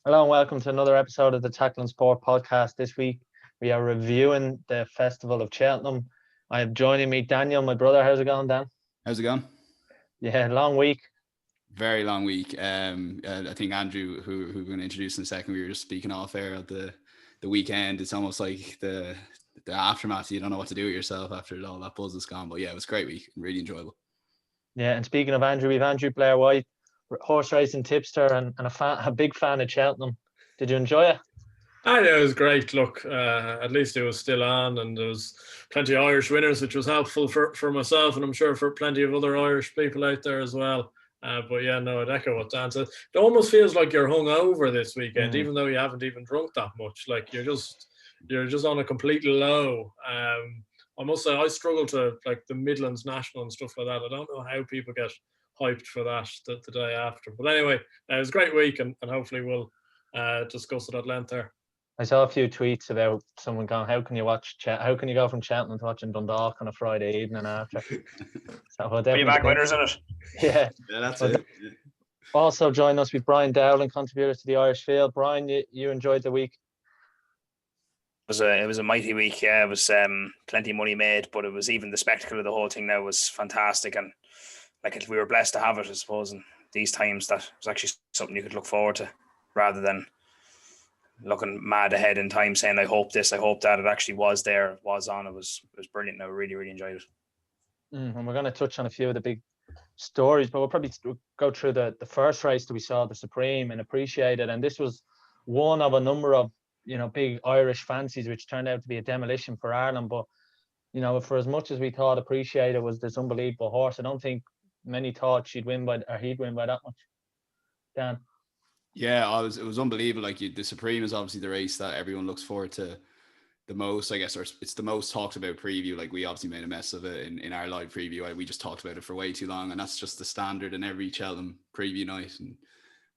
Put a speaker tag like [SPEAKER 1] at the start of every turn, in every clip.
[SPEAKER 1] Hello and welcome to another episode of the Tackling Sport podcast. This week we are reviewing the Festival of Cheltenham. I have joining me Daniel, my brother. How's it going, Dan?
[SPEAKER 2] How's it going?
[SPEAKER 1] Yeah, long week.
[SPEAKER 2] Very long week. I think Andrew, who we're going to introduce in a second, we were just speaking off air at the weekend. It's almost like the aftermath. You don't know what to do with yourself after all that buzz is gone. But yeah, it was a great week. Really enjoyable.
[SPEAKER 1] Yeah, and speaking of Andrew, we've Andrew Blair White, horse racing tipster and a big fan of Cheltenham. Did you enjoy it?
[SPEAKER 3] I know it was great. Look, at least it was still on, and there was plenty of Irish winners, which was helpful for myself, and I'm sure for plenty of other Irish people out there as well. But yeah, no, I'd echo what Dan said. It almost feels like you're hungover this weekend, even though you haven't even drunk that much. Like you're just on a complete low. I must say, I struggle to like the Midlands National and stuff like that. I don't know how people get hyped for that the day after. But anyway, it was a great week, and hopefully we'll discuss it at length there.
[SPEAKER 1] I saw a few tweets about someone going, how can you go from Cheltenham to watching Dundalk on a Friday evening after? So we'll
[SPEAKER 4] back winners in it.
[SPEAKER 1] Yeah,
[SPEAKER 2] that's it. Yeah.
[SPEAKER 1] Also joining us with Brian Dowling, contributor to the Irish Field. Brian, you enjoyed the week?
[SPEAKER 4] It was a mighty week. Yeah, it was plenty of money made, but it was even the spectacle of the whole thing now was fantastic, and we were blessed to have it, I suppose. In these times, that was actually something you could look forward to, rather than looking mad ahead in time, saying I hope this, I hope that. It actually was there, it was on. It was brilliant. I really, really enjoyed it.
[SPEAKER 1] And we're going to touch on a few of the big stories, but we'll probably go through the first race that we saw, the Supreme, and appreciate it. And this was one of a number of big Irish fancies, which turned out to be a demolition for Ireland. But for as much as we thought Appreciate It was this unbelievable horse, I don't think many thought he'd win by that much. Dan?
[SPEAKER 2] Yeah, it was unbelievable. The Supreme is obviously the race that everyone looks forward to the most, I guess, or it's the most talked about preview. Like, we obviously made a mess of it in our live preview. We just talked about it for way too long, and that's just the standard in every Cheltenham preview night.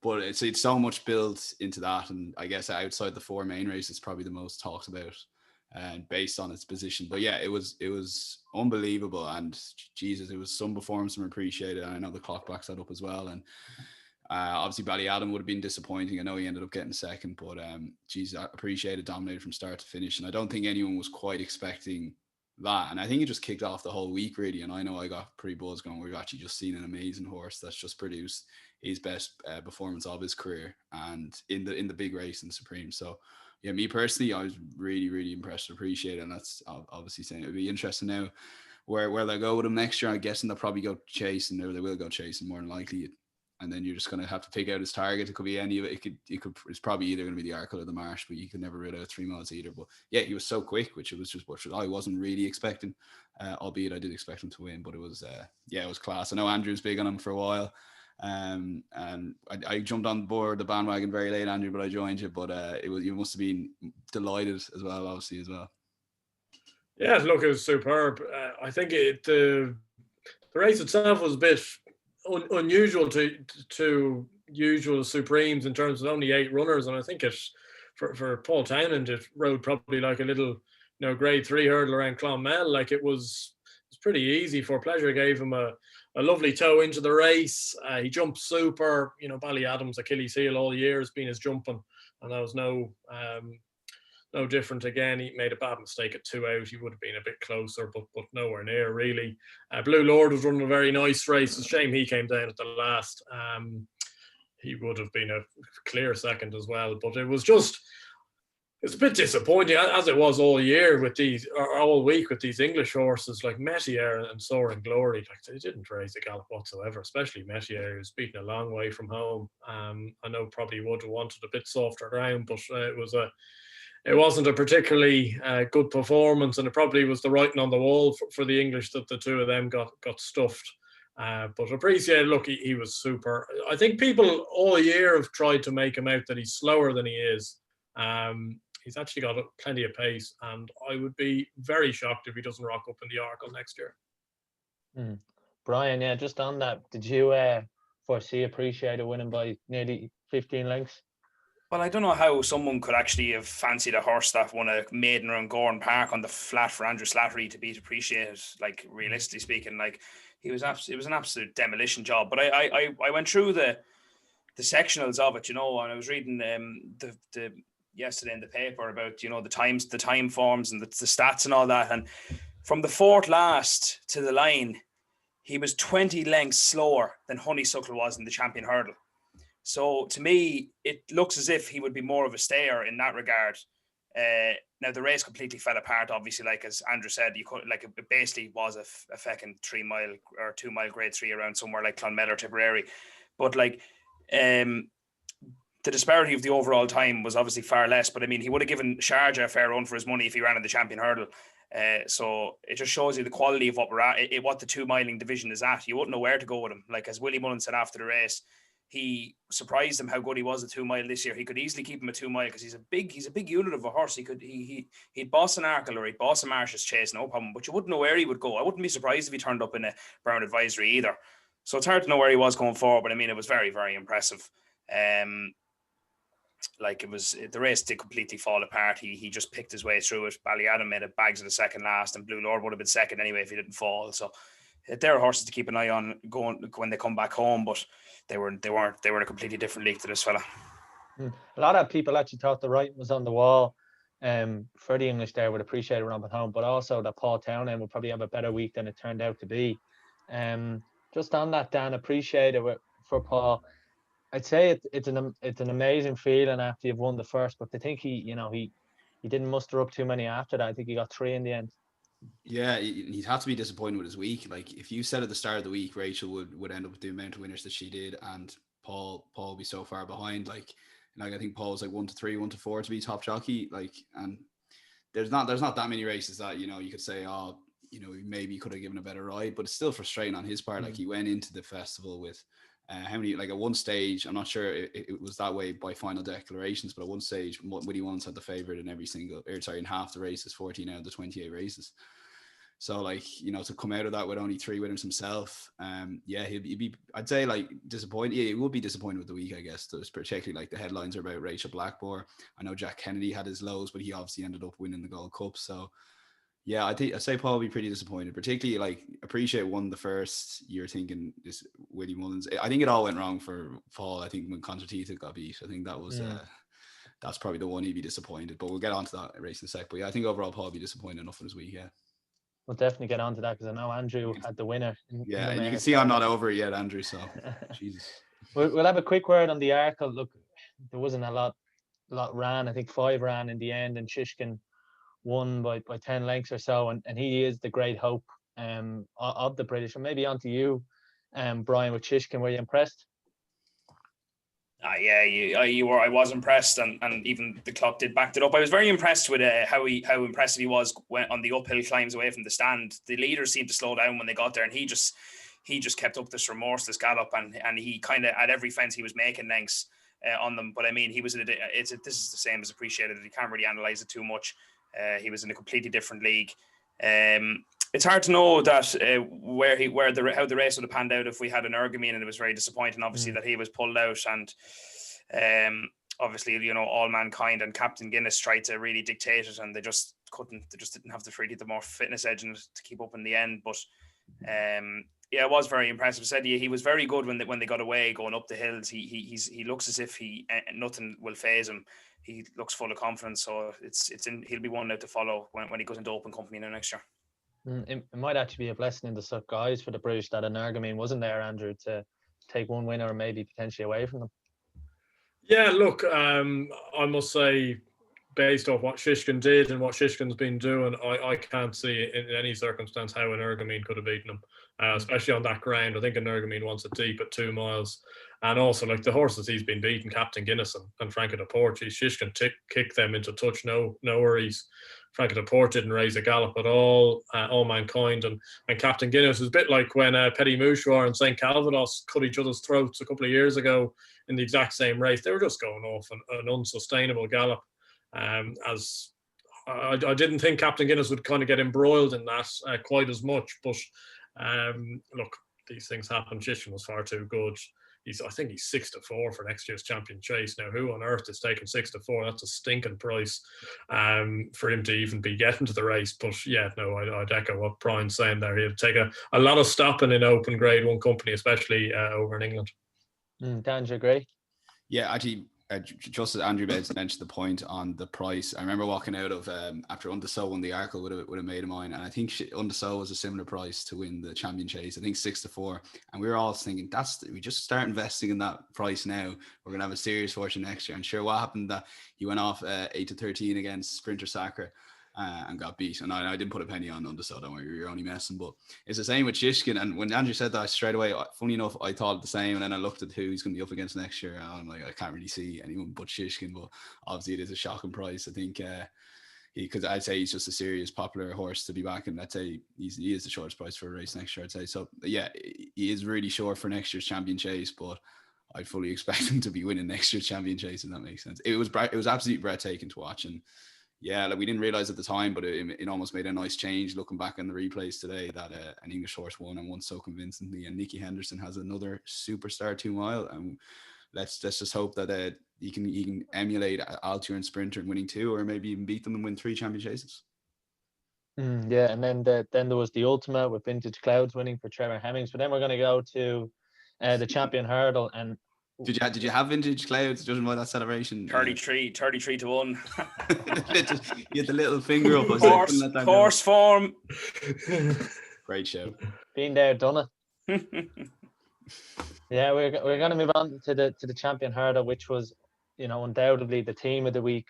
[SPEAKER 2] But it's so much built into that, and I guess outside the four main races, it's probably the most talked about, and based on its position. But yeah, it was unbelievable, and Jesus, it was some performance from Appreciate It, and I know the clock backs that up as well. And obviously Ballyadam would have been disappointing. I know he ended up getting second, but I Appreciate It dominated from start to finish, and I don't think anyone was quite expecting that. And I think it just kicked off the whole week, really. And I know I got pretty buzzed going, we've actually just seen an amazing horse that's just produced his best performance of his career, and in the big race in the Supreme. So yeah, me personally, I was really, really impressed to Appreciate It, and that's obviously saying it'll be interesting now where they go with him next year. I'm guessing they'll probably go chasing, or they will go chasing more than likely. And then you're just going to have to pick out his target. It could be any of it. It's probably either going to be the Arkle or the Marsh, but you could never rule out 3 miles either. But yeah, he was so quick, which was just what I wasn't really expecting, albeit I did expect him to win. But it was, it was class. I know Andrew's big on him for a while. And I jumped on board the bandwagon very late, Andrew, but I joined you. But you must have been delighted as well, obviously, as well.
[SPEAKER 3] Yeah, look, it was superb. I think the race itself was a bit unusual to usual Supremes in terms of only 8 runners, and I think it for Paul Townend, it rode probably like a little grade 3 hurdle around Clonmel. Like it was pretty easy. For Pleasure gave him a lovely toe into the race. He jumped super. Ballyadam's Achilles heel all year has been his jumping, and there was no different again. He made a bad mistake at 2 out. He would have been a bit closer, but nowhere near really. Blue Lord was running a very nice race. It's a shame he came down at the last. He would have been a clear second as well. But it's a bit disappointing, as it was all year all week with these English horses like Metier and Soaring Glory. Like, they didn't raise a gallop whatsoever, especially Metier, who's beaten a long way from home. I know probably would have wanted a bit softer ground, but it wasn't a particularly good performance, and it probably was the writing on the wall for the English that the two of them got stuffed. But Appreciate, look, he was super. I think people all year have tried to make him out that he's slower than he is. He's actually got plenty of pace, and I would be very shocked if he doesn't rock up in the Arkle next year.
[SPEAKER 1] Brian, yeah, just on that, did you foresee Appreciate It winning by nearly 15 lengths?
[SPEAKER 4] Well, I don't know how someone could actually have fancied a horse that won a maiden around Gordon Park on the flat for Andrew Slattery to beat Appreciate It. Like, realistically speaking, like, it was an absolute demolition job. But I went through sectionals of it, and I was reading the yesterday in the paper about the time forms and the stats and all that, and from the fourth last to the line, he was 20 lengths slower than Honeysuckle was in the champion hurdle. So to me, it looks as if he would be more of a stayer in that regard. Now the race completely fell apart. Obviously, like as Andrew said, it basically was a fucking 3 mile or 2 mile grade 3 around somewhere like Clonmel or Tipperary, but the disparity of the overall time was obviously far less. But I mean, he would have given Sharjah a fair run for his money if he ran in the champion hurdle. So it just shows you the quality of what we're at, what the 2 miling division is at. You wouldn't know where to go with him. Like as Willie Mullen said after the race, he surprised him how good he was at 2 mile this year. He could easily keep him at 2 mile because he's a big unit of a horse. He'd boss an Arkle or he'd boss a Marsh's Chase, no problem. But you wouldn't know where he would go. I wouldn't be surprised if he turned up in a Brown Advisory either. So it's hard to know where he was going forward. But I mean, it was very, very impressive. The race did completely fall apart. He just picked his way through it. Ballyadam made it bags of the second last, and Blue Lord would have been second anyway if he didn't fall. So they're horses to keep an eye on going when they come back home, but they were in a completely different league to this fella.
[SPEAKER 1] A lot of people actually thought the writing was on the wall for the English there, would appreciate a run at home, but also that Paul Townend would probably have a better week than it turned out to be. Just on that, Dan, appreciate it for Paul. I'd say it's an amazing feeling after you've won the first, but I think he didn't muster up too many after that. I think he got 3 in the end.
[SPEAKER 2] Yeah, he'd have to be disappointed with his week. Like if you said at the start of the week Rachel would end up with the amount of winners that she did, and Paul would be so far behind. Like I think Paul was like 1 to 3, 1 to 4 to be top jockey. Like, and there's not that many races that you could say, maybe he could have given a better ride, but it's still frustrating on his part. Like he went into the festival with how many, like at one stage, I'm not sure it was that way by final declarations, but at one stage Willie Mullins had the favourite in half the races, 14 out of the 28 races. So like, to come out of that with only 3 winners himself, he'd be, I'd say, like disappointed. Yeah, he would be disappointed with the week, I guess. There's particularly like the headlines are about Rachel Blackmore. I know Jack Kennedy had his lows, but he obviously ended up winning the Gold Cup. So yeah, I'd say Paul will be pretty disappointed, particularly like appreciate won the first. You're thinking this Willie Mullins. I think it all went wrong for Paul. I think when Concertita got beat, I think that was that's probably the one he'd be disappointed. But we'll get on to that race in a sec. But yeah, I think overall Paul will be disappointed enough in his week. Yeah,
[SPEAKER 1] we'll definitely get on to that because I know Andrew had the winner.
[SPEAKER 2] And you can see I'm not over it yet, Andrew. So Jesus.
[SPEAKER 1] We'll have a quick word on the Arkle. Look, there wasn't a lot ran. I think 5 ran in the end, and Shishkin won by 10 lengths or so, and he is the great hope of the British. And maybe on to you, Brian, with Shishkin. Were you impressed?
[SPEAKER 4] You were. I was impressed, and even the clock did back it up. I was very impressed with how impressive he was when on the uphill climbs away from the stand. The leaders seemed to slow down when they got there, and he just kept up this remorseless gallop, and he kind of at every fence he was making lengths on them. But I mean, this is the same as Appreciated. You can't really analyze it too much. He was in a completely different league. It's hard to know that how the race would have panned out if we had an Ergamine, and it was very disappointing, obviously, that he was pulled out. And obviously, All Mankind and Captain Guinness tried to really dictate it, and they just couldn't. They just didn't have the more fitness edge in it to keep up in the end. But it was very impressive. I said he was very good when they got away going up the hills. He looks as if nothing will faze him. He looks full of confidence, so he'll be one now to follow when he goes into open company now next year.
[SPEAKER 1] It might actually be a blessing in disguise for the British that an Ergamine wasn't there, Andrew, to take one winner or maybe potentially away from them.
[SPEAKER 3] Yeah, look, I must say, based off what Shishkin did and what Shishkin's been doing, I can't see in any circumstance how an Ergamine could have beaten him, especially on that ground. I think an Ergamine wants it deep at 2 miles. And also, like the horses he's been beating, Captain Guinness and Franco de Porte, Shishkin kicked them into touch, no worries. Franco de Porte didn't raise a gallop at all. All Mankind and Captain Guinness was a bit like when Petit Mouchoir and St. Calvados cut each other's throats a couple of years ago in the exact same race. They were just going off an unsustainable gallop. As I didn't think Captain Guinness would kind of get embroiled in that quite as much, but look, these things happen. Shishkin was far too good. I think he's 6-4 for next year's champion chase. Now, who on earth is taking 6-4? That's a stinking price for him to even be getting to the race. But yeah, no, I'd echo what Brian's saying there. He'd take a lot of stopping in open grade 1 company, especially over in England.
[SPEAKER 1] Dan, do you agree?
[SPEAKER 2] Yeah, actually, just as Andrew Bates mentioned the point on the price, I remember walking out of after Undersow won the Arkle with a mate of mine, and I think Undersow was a similar price to win the Champion Chase. I think 6-4, and we were all thinking we just start investing in that price now. We're gonna have a serious fortune next year. And sure, what happened that he went off 8-13 against Sprinter Sacker. And got beat. And I didn't put a penny on Undersow, don't worry, you're only messing. But it's the same with Shishkin. And when Andrew said that, straight away, funny enough, I thought the same. And then I looked at who he's going to be up against next year. And I'm like, I can't really see anyone but Shishkin. But obviously, it is a shocking price. I think because I'd say he's just a serious popular horse to be back. And I'd say he is the shortest price for a race next year, I'd say. So, yeah, he is really sure for next year's Champion Chase. But I fully expect him to be winning next year's Champion Chase, if that makes sense. It was absolutely breathtaking to watch. And yeah, like we didn't realize at the time, but it almost made a nice change looking back on the replays today that an English horse won and won so convincingly. And Nicky Henderson has another superstar 2 mile, and let's just hope that he can emulate Altior and Sprinter and winning 2, or maybe even beat them and win 3 Champion Chases.
[SPEAKER 1] Yeah, and then there was the Ultimate with Vintage Clouds winning for Trevor Hemmings. But then we're going to go to the Champion Hurdle. And
[SPEAKER 2] did you have Vintage Clouds judging by that celebration?
[SPEAKER 4] 33 to 1.
[SPEAKER 2] You had the little finger up.
[SPEAKER 4] Horse form.
[SPEAKER 2] Great show.
[SPEAKER 1] Been there, done it. Yeah, we're going to move on to the Champion Hurdle, which was, undoubtedly the team of the week.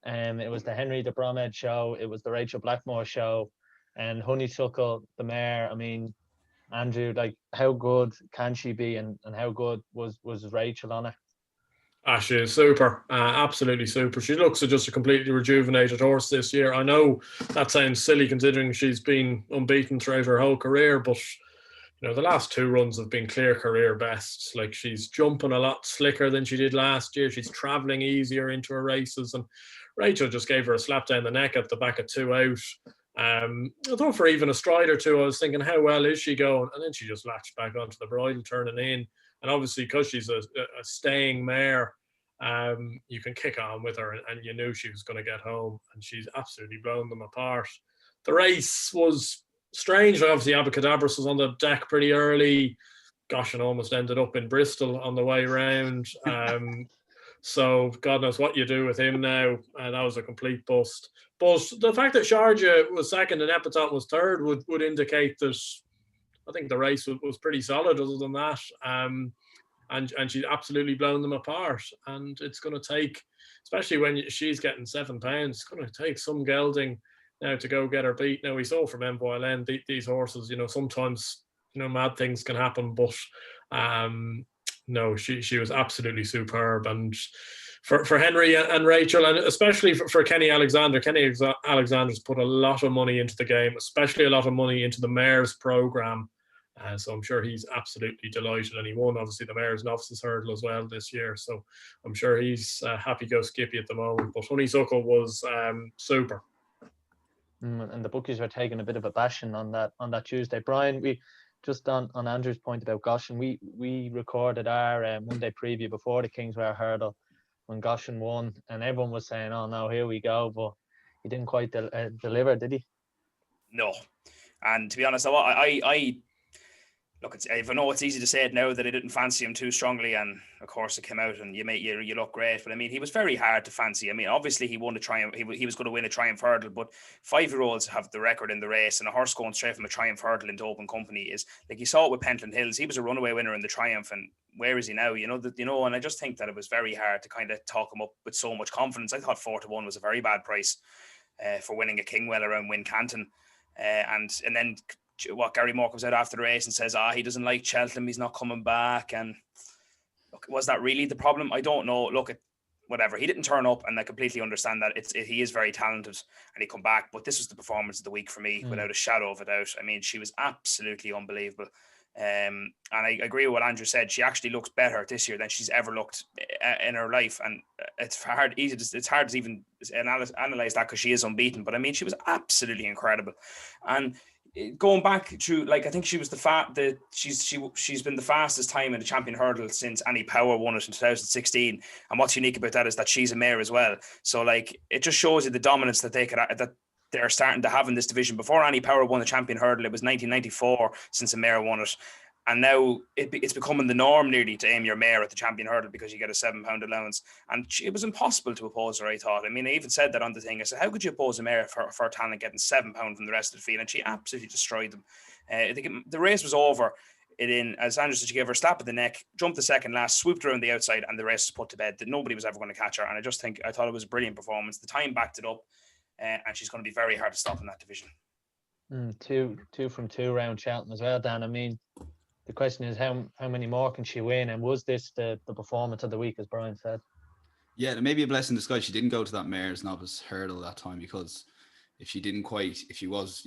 [SPEAKER 1] It was the Henry de Bromhead show. It was the Rachel Blackmore show, and Honeysuckle, the mare. I mean, Andrew, like, how good can she be, and how good was Rachel on her?
[SPEAKER 3] She is super, absolutely super. She looks just a completely rejuvenated horse this year. I know that sounds silly considering she's been unbeaten throughout her whole career, but the last 2 runs have been clear career bests. Like, she's jumping a lot slicker than she did last year. She's travelling easier into her races, and Rachel just gave her a slap down the neck at the back of 2 out. I thought for even a stride or 2, I was thinking, how well is she going? And then she just latched back onto the bridle, turning in. And obviously, because she's a staying mare, you can kick on with her, and you knew she was going to get home, and she's absolutely blown them apart. The race was strange. Obviously, Abacadabras was on the deck pretty early. Gosh, and almost ended up in Bristol on the way round. So God knows what you do with him now. That was a complete bust. But the fact that Sharjah was second and Epitaph was third would indicate that I think the race was pretty solid other than that. And she's absolutely blown them apart. And it's going to take, especially when she's getting £7, it's going to take some gelding now to go get her beat. Now, we saw from MYLN, these horses, sometimes, mad things can happen. But no, she was absolutely superb. And for Henry and Rachel, and especially for Kenny Alexander, Kenny Alexander's put a lot of money into the game, especially a lot of money into the Mares programme. So I'm sure he's absolutely delighted, and he won obviously the Mares Novices Hurdle as well this year. So I'm sure he's happy go skippy at the moment. But Honeysuckle was super.
[SPEAKER 1] And the bookies were taking a bit of a bashing on that Tuesday. Brian, we just on Andrew's point about Goshen, we recorded our Monday preview before the Kingswear Hurdle when Goshen won, and everyone was saying, "Oh no, here we go," but he didn't quite deliver, did he?
[SPEAKER 4] No, and to be honest, I look, I know it's easy to say it now that I didn't fancy him too strongly, and of course it came out and you look great. But I mean, he was very hard to fancy. I mean, obviously he won a Triumph. He was going to win a Triumph Hurdle, but 5-year-olds have the record in the race, and a horse going straight from a Triumph Hurdle into open company is like you saw it with Pentland Hills. He was a runaway winner in the Triumph, and where is he now? And I just think that it was very hard to kind of talk him up with so much confidence. I thought 4-1 was a very bad price for winning a Kingwell around Wincanton, and then. What Gary Moore comes out after the race and says, he doesn't like Cheltenham, he's not coming back. And look, was that really the problem? I don't know. Look, whatever. He didn't turn up, and I completely understand that. He is very talented, and he come back. But this was the performance of the week for me, without a shadow of a doubt. I mean, she was absolutely unbelievable. And I agree with what Andrew said. She actually looks better this year than she's ever looked in her life. And it's hard to even analyze that because she is unbeaten. But I mean, she was absolutely incredible. And going back to, like, I think she was she's been the fastest time in the Champion Hurdle since Annie Power won it in 2016. And what's unique about that is that she's a mare as well. So like, it just shows you the dominance that they're starting to have in this division. Before Annie Power won the Champion Hurdle, it was 1994 since a mare won it. And now it's becoming the norm nearly to aim your mare at the champion hurdle because you get a £7 allowance. And it was impossible to oppose her, I thought. I mean, I even said that on the thing. I said, how could you oppose a mare for a talent getting £7 from the rest of the field? And she absolutely destroyed them. I think the race was over. As Andrew said, she gave her a slap at the neck, jumped the second last, swooped around the outside, and the race was put to bed. That nobody was ever going to catch her. And I thought it was a brilliant performance. The time backed it up, and she's going to be very hard to stop in that division.
[SPEAKER 1] Two from two round Cheltenham as well, Dan. I mean, the question is how many more can she win? And was this the performance of the week, as Brian said?
[SPEAKER 2] Yeah, it may be a blessing in disguise. She didn't go to that mare's novice hurdle that time, because if she was,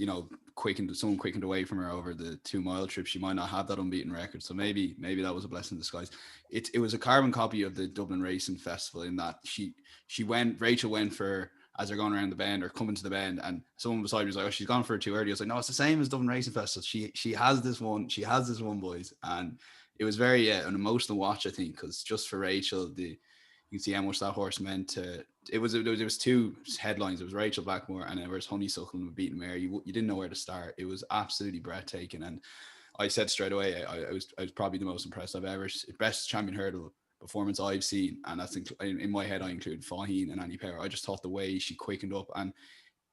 [SPEAKER 2] someone quickened away from her over the 2 mile trip, she might not have that unbeaten record. So maybe that was a blessing in disguise. It was a carbon copy of the Dublin Racing Festival in that Rachel went for, as they're going around the bend or coming to the bend, and someone beside me was like, oh, she's gone for it too early. I was like, no, it's the same as Dublin Racing Festival. She has this one, boys. And it was very an emotional watch, I think, because just for Rachel, you can see how much that horse meant to. It was 2 headlines. It was Rachel Blackmore and it was Honeysuckle and beating mare. You didn't know where to start. It was absolutely breathtaking. And I said straight away, I was probably the most impressed I've ever. Best champion hurdle performance I've seen, and that's in my head. I include Faheen and Annie Power. I just thought the way she quickened up, and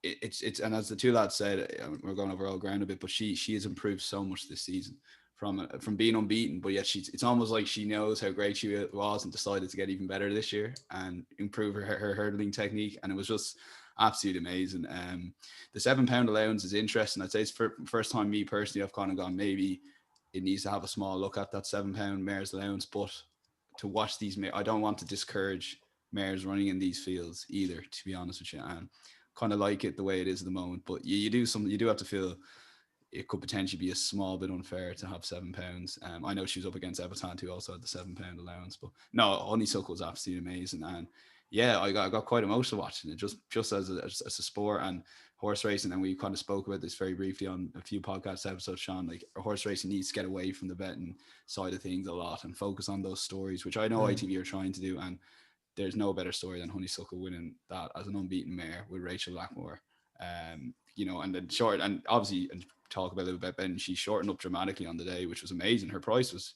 [SPEAKER 2] it's and as the 2 lads said, we're going over all ground a bit, but she has improved so much this season from being unbeaten, but yet it's almost like she knows how great she was and decided to get even better this year and improve her hurdling technique, and it was just absolutely amazing. The £7 allowance is interesting. I'd say it's for first time me personally, I've kind of gone, maybe it needs to have a small look at that £7 mare's allowance, but to watch these, I don't want to discourage mares running in these fields either, to be honest with you, and kind of like it the way it is at the moment. But you do have to feel it could potentially be a small bit unfair to have £7. I know she was up against Evitant, who also had the £7 allowance, but no, Honeysuckle was absolutely amazing. And yeah, I got quite emotional watching it, just as a sport and horse racing. And we kind of spoke about this very briefly on a few podcast episodes, Sean. Like, horse racing needs to get away from the betting side of things a lot and focus on those stories, which I know ITV are trying to do. And there's no better story than Honeysuckle winning that as an unbeaten mare with Rachel Blackmore. And then short, and obviously, and talk about a little bit, Ben, she shortened up dramatically on the day, which was amazing. Her price was,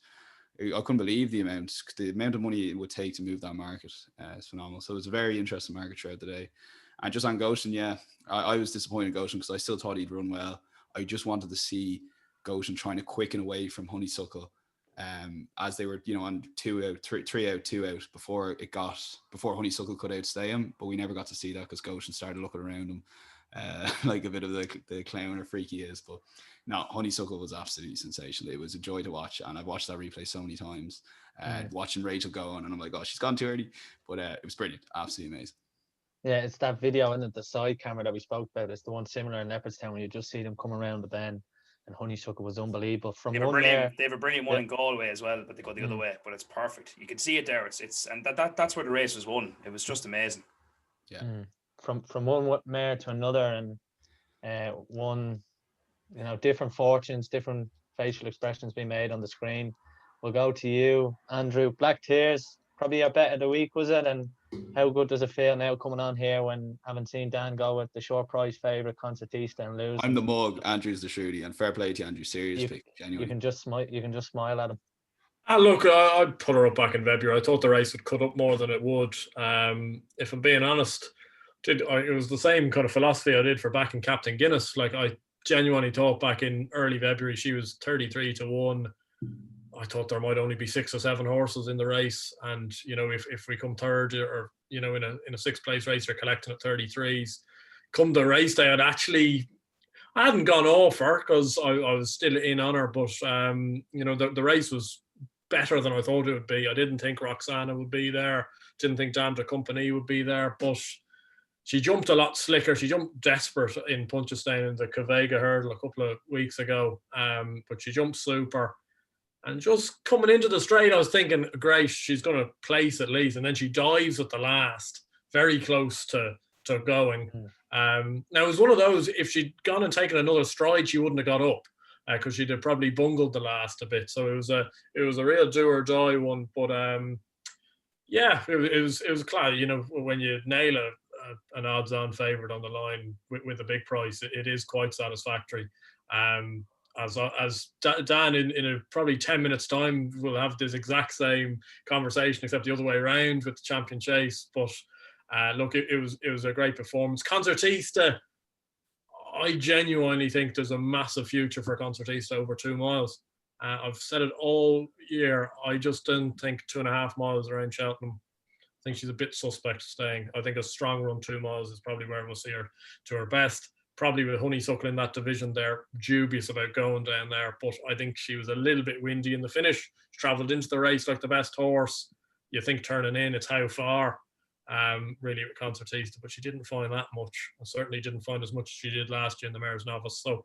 [SPEAKER 2] I couldn't believe the amount of money it would take to move that market. It's phenomenal. So it was a very interesting market throughout the day. And just on Goshen, yeah, I was disappointed in Goshen because I still thought he'd run well. I just wanted to see Goshen trying to quicken away from Honeysuckle as they were, on 2 out, 3 out, 2 out before Honeysuckle could outstay him. But we never got to see that because Goshen started looking around him like a bit of the clown or freak he is. But no, Honeysuckle was absolutely sensational. It was a joy to watch, and I've watched that replay so many times. Watching Rachel go on, and I'm like, oh, she's gone too early. But it was brilliant, absolutely amazing. Yeah,
[SPEAKER 1] it's that video, isn't it? The side camera that we spoke about. It's the one similar in Leopardstown when you just see them come around the bend. And Honeysuckle was unbelievable. They
[SPEAKER 4] have a brilliant one in Galway as well, but they go the other way. But it's perfect. You can see it there. And that's where the race was won. It was just amazing.
[SPEAKER 2] Yeah.
[SPEAKER 1] From one mare to another, and one, different fortunes, different facial expressions being made on the screen. We'll go to you, Andrew. Black Tears, probably your bet of the week, was it? And how good does it feel now coming on here when having seen Dan go with the short price favourite Concertista and lose?
[SPEAKER 2] I'm the mug, Andrew's the shooty, and fair play to Andrew. Serious pick, genuinely.
[SPEAKER 1] You can just smile at him.
[SPEAKER 3] Look, I'd put her up back in February. I thought the race would cut up more than it would. If I'm being honest, it was the same kind of philosophy I did for backing Captain Guinness. Like, I genuinely thought back in early February she was 33-1. I thought there might only be 6 or 7 horses in the race, and if we come third or in a 6th place race, you're collecting at 33s. Come the race day, I hadn't gone off her because I was still in on her, but the race was better than I thought it would be. I didn't think Roxana would be there. Didn't think Dame de Compagnie would be there, but she jumped a lot slicker. She jumped desperate in Punchestown in the Cavega hurdle a couple of weeks ago, but she jumped super. And just coming into the straight, I was thinking, great, she's going to place at least. And then she dives at the last, very close to going. Now, it was one of those, if she'd gone and taken another stride, she wouldn't have got up because she'd have probably bungled the last a bit. So it was a real do or die one. But it was class. When you nail an odds-on favourite on the line with a big price, it is quite satisfactory. Dan in a probably 10 minutes time will have this exact same conversation, except the other way around with the champion chase. But look, it was a great performance. Concertista, I genuinely think there's a massive future for Concertista over 2 miles. I've said it all year. I just don't think 2.5 miles around Cheltenham. I think she's a bit suspect staying. I think a strong run 2 miles is probably where we'll see her to her best. Probably with Honeysuckle in that division there, dubious about going down there. But I think she was a little bit windy in the finish. She travelled into the race like the best horse. You think turning in, it's how far, really with Concertista. But she didn't find that much. I certainly didn't find as much as she did last year in the Mayor's Novice. So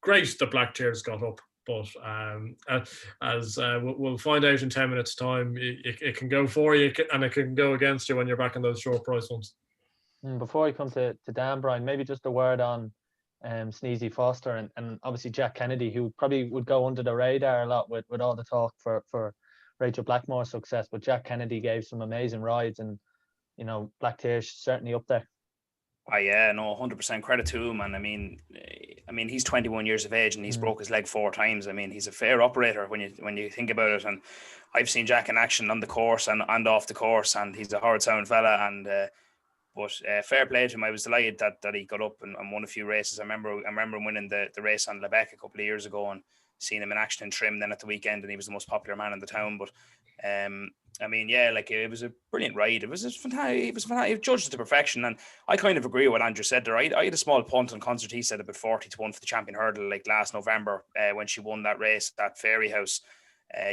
[SPEAKER 3] great that Black Tears got up. But as we'll find out in 10 minutes' time, it can go for you and it can go against you when you're back in those short price ones.
[SPEAKER 1] Before I come to Dan, Brian, maybe just a word on Sneezy Foster and obviously Jack Kennedy, who probably would go under the radar a lot with all the talk for Rachel Blackmore's success. But Jack Kennedy gave some amazing rides, and Black Tears certainly up there.
[SPEAKER 4] Oh yeah, no, 100% credit to him. And I mean, he's 21 years of age and he's broke his leg 4 times. I mean, he's a fair operator when you think about it. And I've seen Jack in action on the course and off the course, and he's a hard sound fella. And but fair play to him. I was delighted that he got up and won a few races. I remember him winning the race on Lebec a couple of years ago and seeing him in action in Trim then at the weekend, and he was the most popular man in the town. But I mean, yeah, like it was a brilliant ride. It was fantastic. It was fantastic. It judged it to perfection, and I kind of agree with what Andrew said there. I had a small punt on Concertista at about 40-1 for the champion hurdle, like last November when she won that race at Fairy House.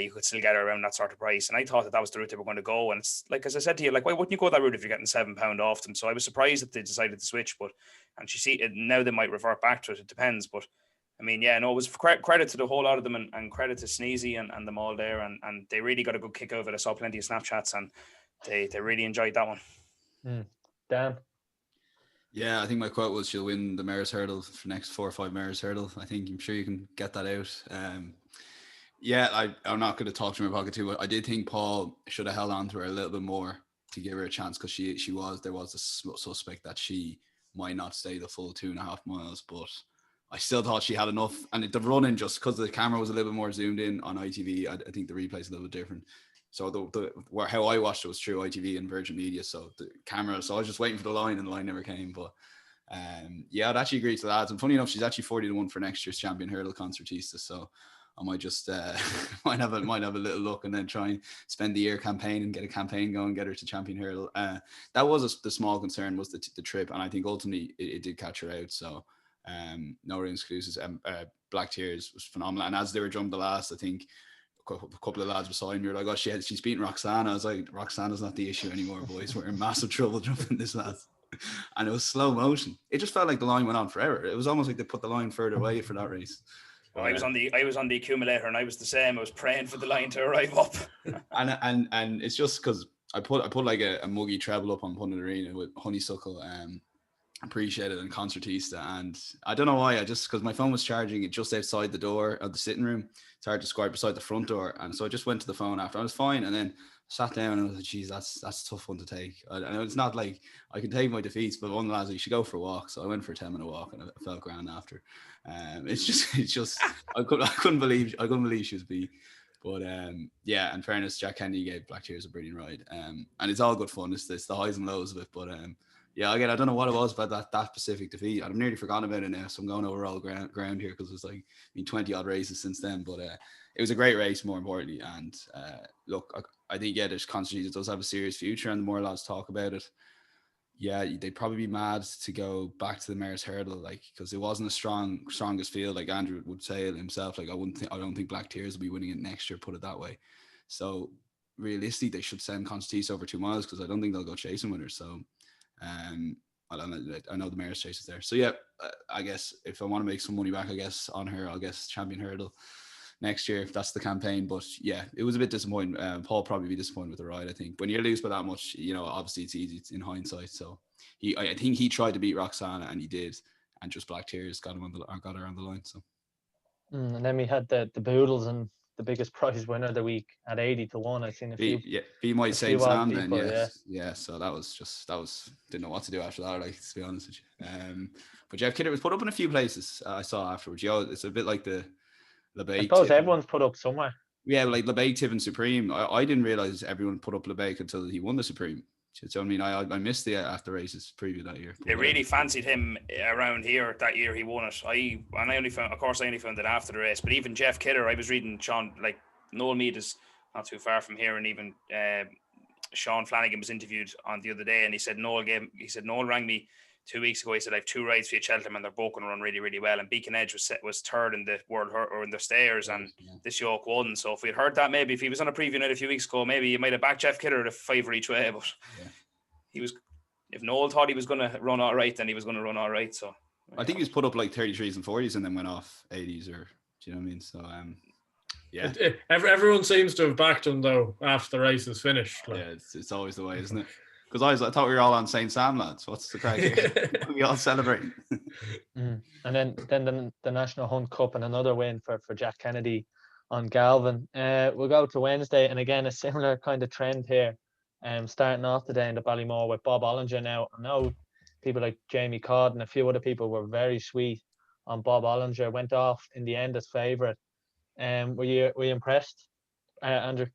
[SPEAKER 4] You could still get her around that sort of price, and I thought that was the route they were going to go. And it's like, as I said to you, like, why wouldn't you go that route if you're getting £7 off them? So I was surprised that they decided to switch, and now they might revert back to it. It depends, but. I mean, yeah, no, it was credit to the whole lot of them and credit to Sneezy and them all there. And they really got a good kick out of it. I saw plenty of Snapchats and they really enjoyed that one.
[SPEAKER 1] Dan?
[SPEAKER 2] Yeah, I think my quote was she'll win the Mayor's Hurdle for the next 4 or 5 Mayor's Hurdle. I'm sure you can get that out. Yeah, I'm not going to talk to my pocket too much. I did think Paul should have held on to her a little bit more to give her a chance, because there was a suspect that she might not stay the full 2.5 miles, but I still thought she had enough. And the running, just because the camera was a little bit more zoomed in on ITV, I think the replay's a little bit different. So how I watched it was through ITV and Virgin Media, so the camera. So I was just waiting for the line, and the line never came. But yeah, I'd actually agree to the lads. And funny enough, she's actually 40-1 for next year's champion hurdle Concertista. So I might just might have a little look and then try and spend the year campaign and get a campaign going, get her to champion hurdle. That was the small concern, was the trip, and I think ultimately it did catch her out. So. No real excuses. Black Tears was phenomenal, and as they were jumping the last, I think a couple of lads beside me were like, "Oh, she's beaten Roxana." I was like, "Roxana's not the issue anymore, boys. We're in massive trouble jumping this last." And it was slow motion. It just felt like the line went on forever. It was almost like they put the line further away for that race.
[SPEAKER 4] Well, I was on the accumulator, and I was the same. I was praying for the line to arrive up.
[SPEAKER 2] and it's just because I put like a muggy treble up on Pundit Arena with Honeysuckle. Appreciate it, and Concertista, and I don't know why, because my phone was charging it just outside the door of the sitting room. It's hard to square beside the front door, and so I just went to the phone after. I was fine, and then sat down and I was like, geez, that's a tough one to take. I know it's not like I can take my defeats, but one of the lads, you should go for a walk. So I went for a 10-minute walk, and I felt grand after. It's just I couldn't believe she was beat. But yeah, in fairness, Jack Kennedy gave Black Tears a brilliant ride, and it's all good fun. It's the highs and lows of it, but yeah, again, I don't know what it was about that specific defeat. I've nearly forgotten about it now, so I'm going over all ground here, because it's like 20 odd races since then. But it was a great race, more importantly. And look, I think there's Concertista does have a serious future, and the more lads talk about it, yeah, they'd probably be mad to go back to the Mayor's Hurdle, like, because it wasn't a strongest field, like Andrew would say it himself. Like I don't think Black Tears will be winning it next year, put it that way. So realistically, they should send Concertista over 2 miles, because I don't think they'll go chasing winners. So. I know the Mayor's Chase is there. So yeah, I guess if I want to make some money back, I guess on her, I'll guess champion hurdle next year if that's the campaign. But yeah, it was a bit disappointing. Paul probably be disappointed with the ride. I think when you lose by that much, obviously it's easy in hindsight. So I think he tried to beat Roxana, and he did, and just Black Tears got her on the line. So
[SPEAKER 1] and then we had the Boodles and the biggest prize winner of the week at 80-1. I've seen a few.
[SPEAKER 2] Be my Saint
[SPEAKER 1] few odd
[SPEAKER 2] Sam then,
[SPEAKER 1] people,
[SPEAKER 2] yeah. So that was didn't know what to do after that, like, to be honest with you. But Jeff Kidder was put up in a few places. I saw afterwards. It's a bit like the
[SPEAKER 1] I
[SPEAKER 2] LeBay
[SPEAKER 1] suppose
[SPEAKER 2] tip.
[SPEAKER 1] everyone's put up somewhere.
[SPEAKER 2] Yeah, like LeBay tip and Supreme. I didn't realize everyone put up LeBay until he won the Supreme. So I mean, I missed the after races preview that year.
[SPEAKER 4] They really fancied him around here that year. He won it. I only found it after the race. But even Jeff Kidder, I was reading Sean, like, Noel Mead is not too far from here, and even Sean Flanagan was interviewed on the other day, and he said Noel rang me 2 weeks ago. He said, I have 2 rides for you, Cheltenham, and they're both going to run really, really well. And Beacon Edge was third in the world or in the stairs, and this yoke won. So if we'd heard that, maybe if he was on a preview night a few weeks ago, maybe you might have backed Jeff Kidder at a fiver each way. But he was, if Noel thought he was going to run all right, then he was going to run all right. So
[SPEAKER 2] I think he was put up like 33s and 40s and then went off 80s, or do you know what I mean? So yeah,
[SPEAKER 3] everyone seems to have backed him though after the race is finished. Like.
[SPEAKER 2] Yeah, it's always the way, isn't it? Because I thought we were all on St. Sam, lads. What's the crack here? We all celebrating.
[SPEAKER 1] And then the National Hunt Cup and another win for Jack Kennedy on Galvin. We'll go to Wednesday, and again a similar kind of trend here. Starting off today in the Ballymore with Bob Ollinger. Now I know people like Jamie Codd and a few other people were very sweet on Bob Ollinger. Went off in the end as favourite. Were you impressed, Andrew?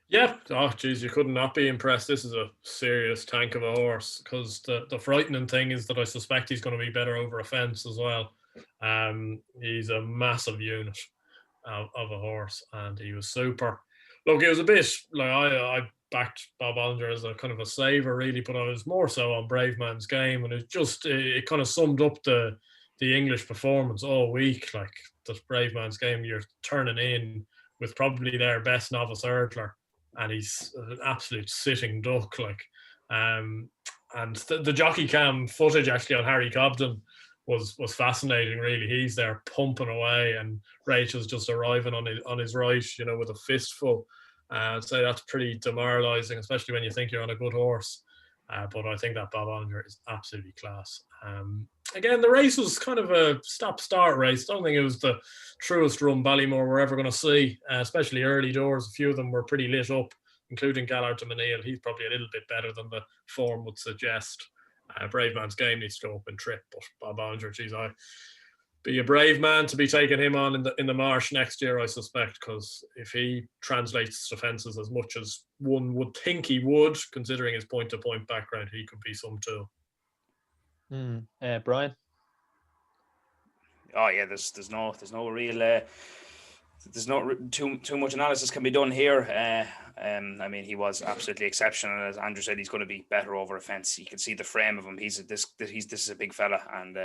[SPEAKER 3] Yeah, oh geez, you could not be impressed. This is a serious tank of a horse, because the frightening thing is that I suspect he's going to be better over a fence as well. He's a massive unit of a horse, and he was super. Look, it was a bit like I backed Bob Ollinger as a kind of a saver really, but I was more so on Brave Man's Game, and it kind of summed up the English performance all week. Like, the Brave Man's Game, you're turning in with probably their best novice hurdler, and he's an absolute sitting duck. Like, and the jockey cam footage actually on Harry Cobden was fascinating. Really, he's there pumping away, and Rachel's just arriving on his right, with a fistful. I'd say that's pretty demoralising, especially when you think you're on a good horse. But I think that Bob Ollinger is absolutely class. Again, the race was kind of a stop-start race. I don't think it was the truest run Ballymore we're ever going to see, especially early doors. A few of them were pretty lit up, including Gallard to Maneil. He's probably a little bit better than the form would suggest. Brave Man's Game needs to go up and trip, but Bob Ollinger, geez, I'd be a brave man to be taking him on in the marsh next year, I suspect, because if he translates to fences as much as one would think he would, considering his point-to-point background, he could be some too.
[SPEAKER 1] Brian?
[SPEAKER 4] Oh yeah, there's no real there's not too much analysis can be done here. I mean, he was absolutely exceptional. As Andrew said, he's going to be better over a fence. You can see the frame of him. This is a big fella, and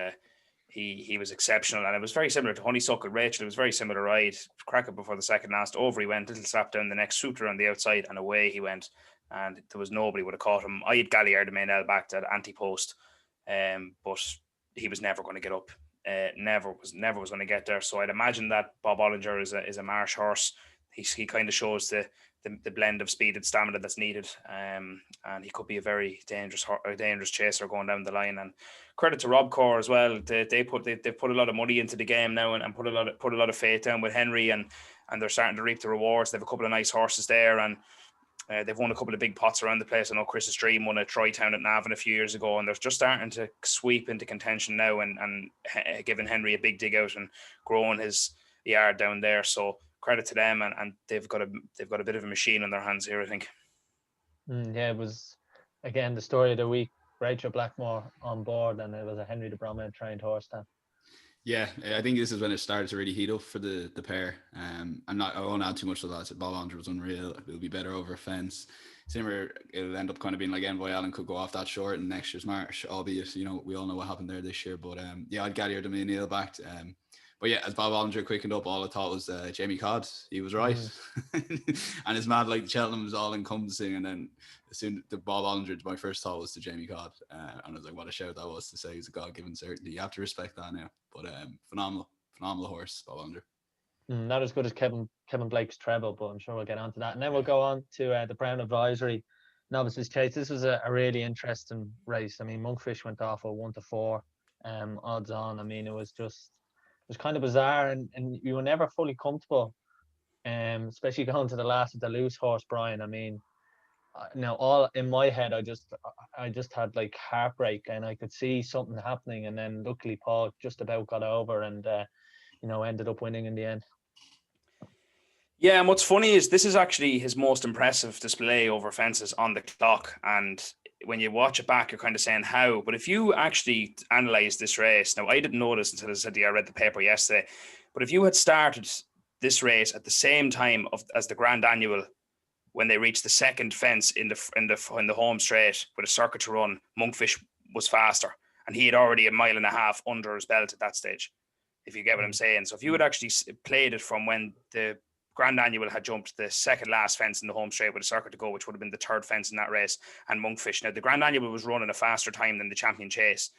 [SPEAKER 4] he was exceptional. And it was very similar to Honeysuckle Rachel. It was very similar ride. Crack it before the second last. Over he went. Little slap down the next, swooped on the outside, and away he went. And there was nobody would have caught him. I had Galliard de Mainel back to ante post, but he was never going to get up. Never was going to get there. So I'd imagine that Bob Ollinger is a marsh horse. He kind of shows the blend of speed and stamina that's needed, and he could be a very dangerous chaser going down the line. And credit to Rob Corr as well. They've put a lot of money into the game now, and put a lot of faith down with Henry, and they're starting to reap the rewards. They have a couple of nice horses there, and they've won a couple of big pots around the place. I know Chris's Dream won at Troytown at Navan a few years ago, and they're just starting to sweep into contention now, and giving Henry a big dig out and growing his yard down there. So credit to them, and they've got a bit of a machine on their hands here, I think.
[SPEAKER 1] Yeah, it was again the story of the week. Rachel Blackmore on board, and it was a Henry de Bromhead trained horse then.
[SPEAKER 2] Yeah, I think this is when it started to really heat up for the pair. I won't add too much to that. Bob Ollinger was unreal. It'll be better over a fence. Similar, it'll end up kind of being like Envoy Allen could go off that short in next year's March, albeit, we all know what happened there this year. But I'd Galliard de Mainel backed. But yeah, as Bob Ollinger quickened up, all I thought was Jamie Codd. He was right. And it's mad, like Cheltenham was all encompassing. And then as soon as Bob Ollinger, my first thought was to Jamie Codd. And I was like, what a shout that was to say he's a God-given certainty. You have to respect that now. But phenomenal horse, Bob Ollinger.
[SPEAKER 1] Not as good as Kevin Blake's treble, but I'm sure we'll get onto that. And then we'll go on to the Brown Advisory Novices Chase. This was a really interesting race. I mean, Monkfish went off at 1-4 odds on. I mean, it was kind of bizarre, and you were never fully comfortable especially going to the last of the loose horse, Brian. I mean, now all in my head, I just had like heartbreak, and I could see something happening, and then luckily Paul just about got over and ended up winning in the end.
[SPEAKER 4] Yeah, and what's funny is this is actually his most impressive display over fences on the clock. And when you watch it back, you're kind of saying how. But if you actually analyze this race, now I didn't notice until I read the paper yesterday, but if you had started this race at the same time as the Grand Annual, when they reached the second fence in the home straight with a circuit to run, Monkfish was faster, and he had already a mile and a half under his belt at that stage, if you get what I'm saying. So if you had actually played it from when the Grand Annual had jumped the second last fence in the home straight with a circuit to go, which would have been the third fence in that race, and Monkfish. Now, the Grand Annual was running a faster time than the Champion Chase,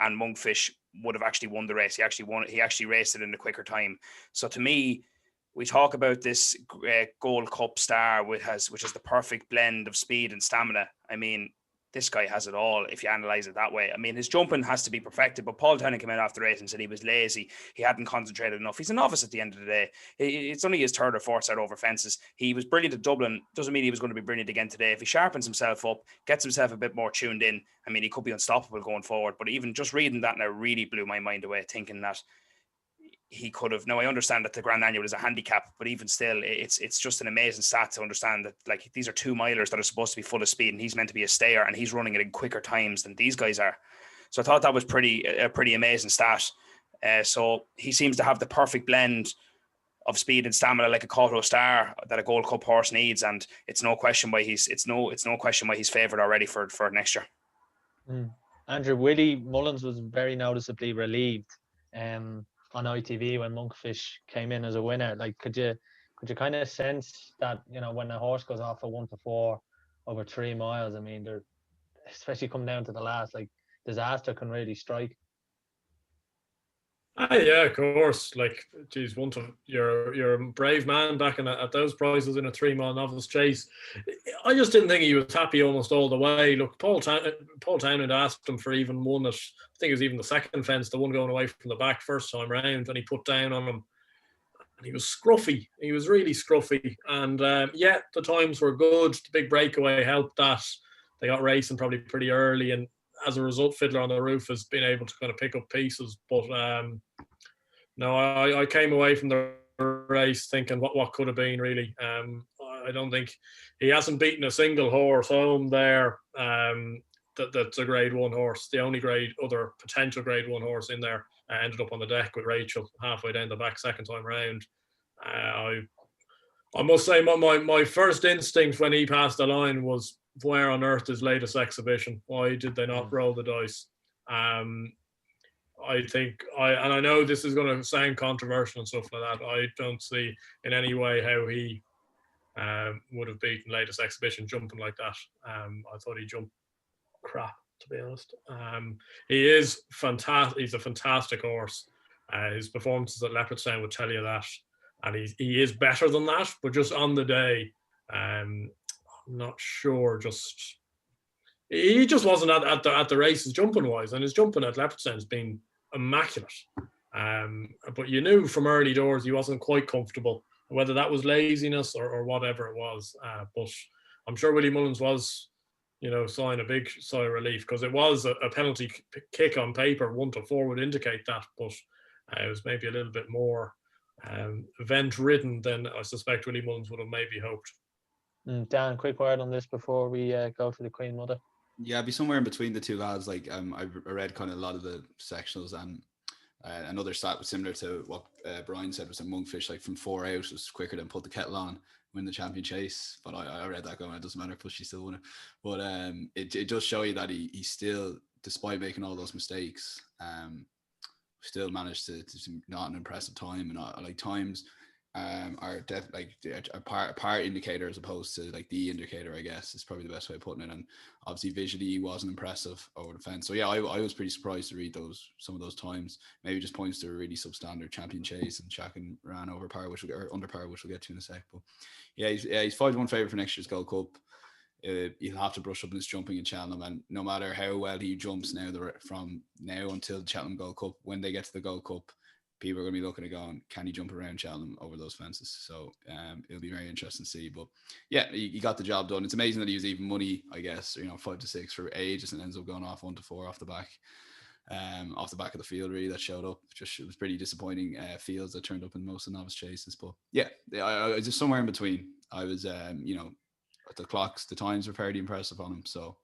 [SPEAKER 4] and Monkfish would have actually won the race. He actually raced it in a quicker time. So to me, we talk about this Gold Cup star, which has the perfect blend of speed and stamina. I mean, this guy has it all if you analyze it that way. I mean, his jumping has to be perfected, but Paul Townend came out after the race and said he was lazy. He hadn't concentrated enough. He's a novice at the end of the day. It's only his third or fourth start over fences. He was brilliant at Dublin. Doesn't mean he was going to be brilliant again today. If he sharpens himself up, gets himself a bit more tuned in, I mean, he could be unstoppable going forward. But even just reading that now really blew my mind away, thinking that he could have. Now, I understand that the Grand Annual is a handicap, but even still, it's just an amazing stat to understand that, like, these are 2 milers that are supposed to be full of speed, and he's meant to be a stayer, and he's running it in quicker times than these guys are. So I thought that was a pretty amazing stat. So he seems to have the perfect blend of speed and stamina, like a Cairo star that a Gold Cup horse needs, and it's no question why he's favoured already for next year.
[SPEAKER 1] Andrew, Willie Mullins was very noticeably relieved on ITV when Monkfish came in as a winner. Like, could you kind of sense that, when a horse goes off a 1-4 over 3 miles, I mean, they're, especially come down to the last, like, disaster can really strike.
[SPEAKER 3] Yeah, of course. Like, geez, you're a brave man back at those prices in a 3-mile novice chase. I just didn't think he was happy almost all the way. Look, Paul Townend asked him for even one at, I think it was even the second fence, the one going away from the back first time round, and he put down on him. And he was scruffy. He was really scruffy. And yeah, the times were good. The big breakaway helped that. They got racing probably pretty early, and as a result, Fiddler on the Roof has been able to kind of pick up pieces. But no, I came away from the race thinking what could have been, really. I don't think he hasn't beaten a single horse home there that's a grade 1 horse. The only other potential grade 1 horse in there ended up on the deck with Rachel halfway down the back second time round. I must say my first instinct when he passed the line was, where on earth is latest exhibition? Why did they not roll the dice? I think and I know this is going to sound controversial and stuff like that. I don't see in any way how he would have beaten latest exhibition jumping like that. I thought he jumped crap, to be honest. He is fantastic. He's a fantastic horse. His performances at Leopardstown would tell you that, and he is better than that. But just on the day, I'm not sure. He just wasn't at the races jumping wise, and his jumping at Leopardstown has been immaculate. But you knew from early doors he wasn't quite comfortable, whether that was laziness or whatever it was. But I'm sure Willie Mullins was, sighing a big sigh of relief, because it was a penalty kick on paper. 1-4 would indicate that, but it was maybe a little bit more event-ridden than I suspect Willie Mullins would have maybe hoped.
[SPEAKER 1] Dan, quick word on this before we go to the Queen Mother.
[SPEAKER 2] Yeah, I'd be somewhere in between the two lads. Like, I read kind of a lot of the sectionals, and another stat was similar to what Brian said, was a Monkfish, like from 4 out, was quicker than put the kettle on, win the Champion Chase. But I read that going, it doesn't matter, plus she still won it. But it does show you that he still, despite making all those mistakes, still managed to not an impressive time. And like times are like a part indicator as opposed to like the indicator, I guess, is probably the best way of putting it. And obviously visually he wasn't impressive over the fence. So yeah, I was pretty surprised to read some of those times. Maybe just points to a really substandard Champion Chase, and Chakin ran over par, under par, which we'll get to in a sec. But yeah, he's 5-1 favourite for next year's Gold Cup. He'll have to brush up on his jumping in Cheltenham, and no matter how well he jumps now, from now until the Cheltenham Gold Cup, when they get to the Gold Cup, people are going to be looking at going, can he jump around Cheltenham over those fences? So it'll be very interesting to see. But yeah, he got the job done. It's amazing that he was even money, I guess, 5 to 6 for ages, and ends up going off 1 to 4 off the back of the field, really, that showed up. It was pretty disappointing fields that turned up in most of the novice chases. But yeah, I was just somewhere in between. I was, the times were fairly impressive on him. So,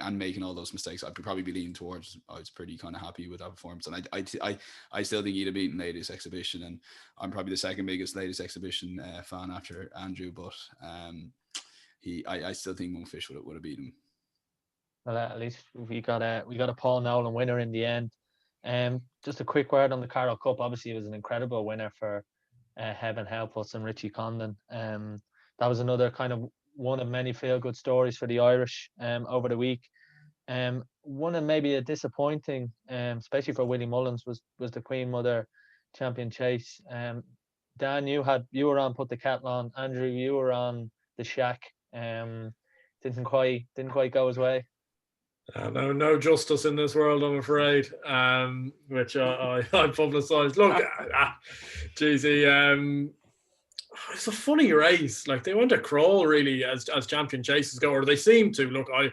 [SPEAKER 2] and making all those mistakes, I'd probably be leaning towards. I was pretty kind of happy with that performance, and I still think he'd have beaten Latest Exhibition, and I'm probably the second biggest Latest Exhibition fan after Andrew, but I still think Monkfish would have beaten him.
[SPEAKER 1] Well, at least we got a Paul Nolan winner in the end. Just a quick word on the Cairo Cup. Obviously, it was an incredible winner for Heaven Help Us and Richie Condon. That was another kind of one of many feel-good stories for the Irish over the week. One of maybe a disappointing, especially for Willie Mullins, was the Queen Mother Champion Chase. Dan, you were on Put the Kettle On. Andrew, you were on the Shack. Didn't quite go his way.
[SPEAKER 3] No justice in this world, I'm afraid, which I publicised. Look, it's a funny race. Like, they went to crawl, really, as champion chases go, or they seem to. Look, like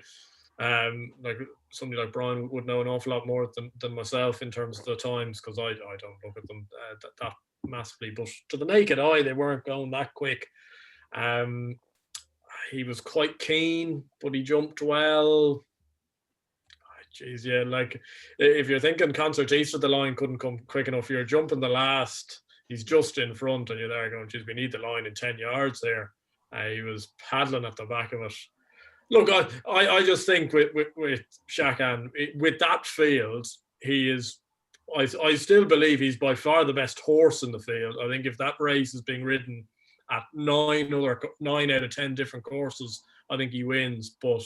[SPEAKER 3] somebody like Brian would know an awful lot more than myself in terms of the times, because I don't look at them that massively. But to the naked eye, they weren't going that quick. He was quite keen, but he jumped well. Jeez, yeah, like, if you're thinking Concertista, the line couldn't come quick enough, you're jumping the last, he's just in front, and you're there going, geez, we need the line in 10 yards there. He was paddling at the back of it. Look, I just think with Shakan, with that field, he is, I still believe he's by far the best horse in the field. I think if that race is being ridden at 9 out of 10 different courses, I think he wins. But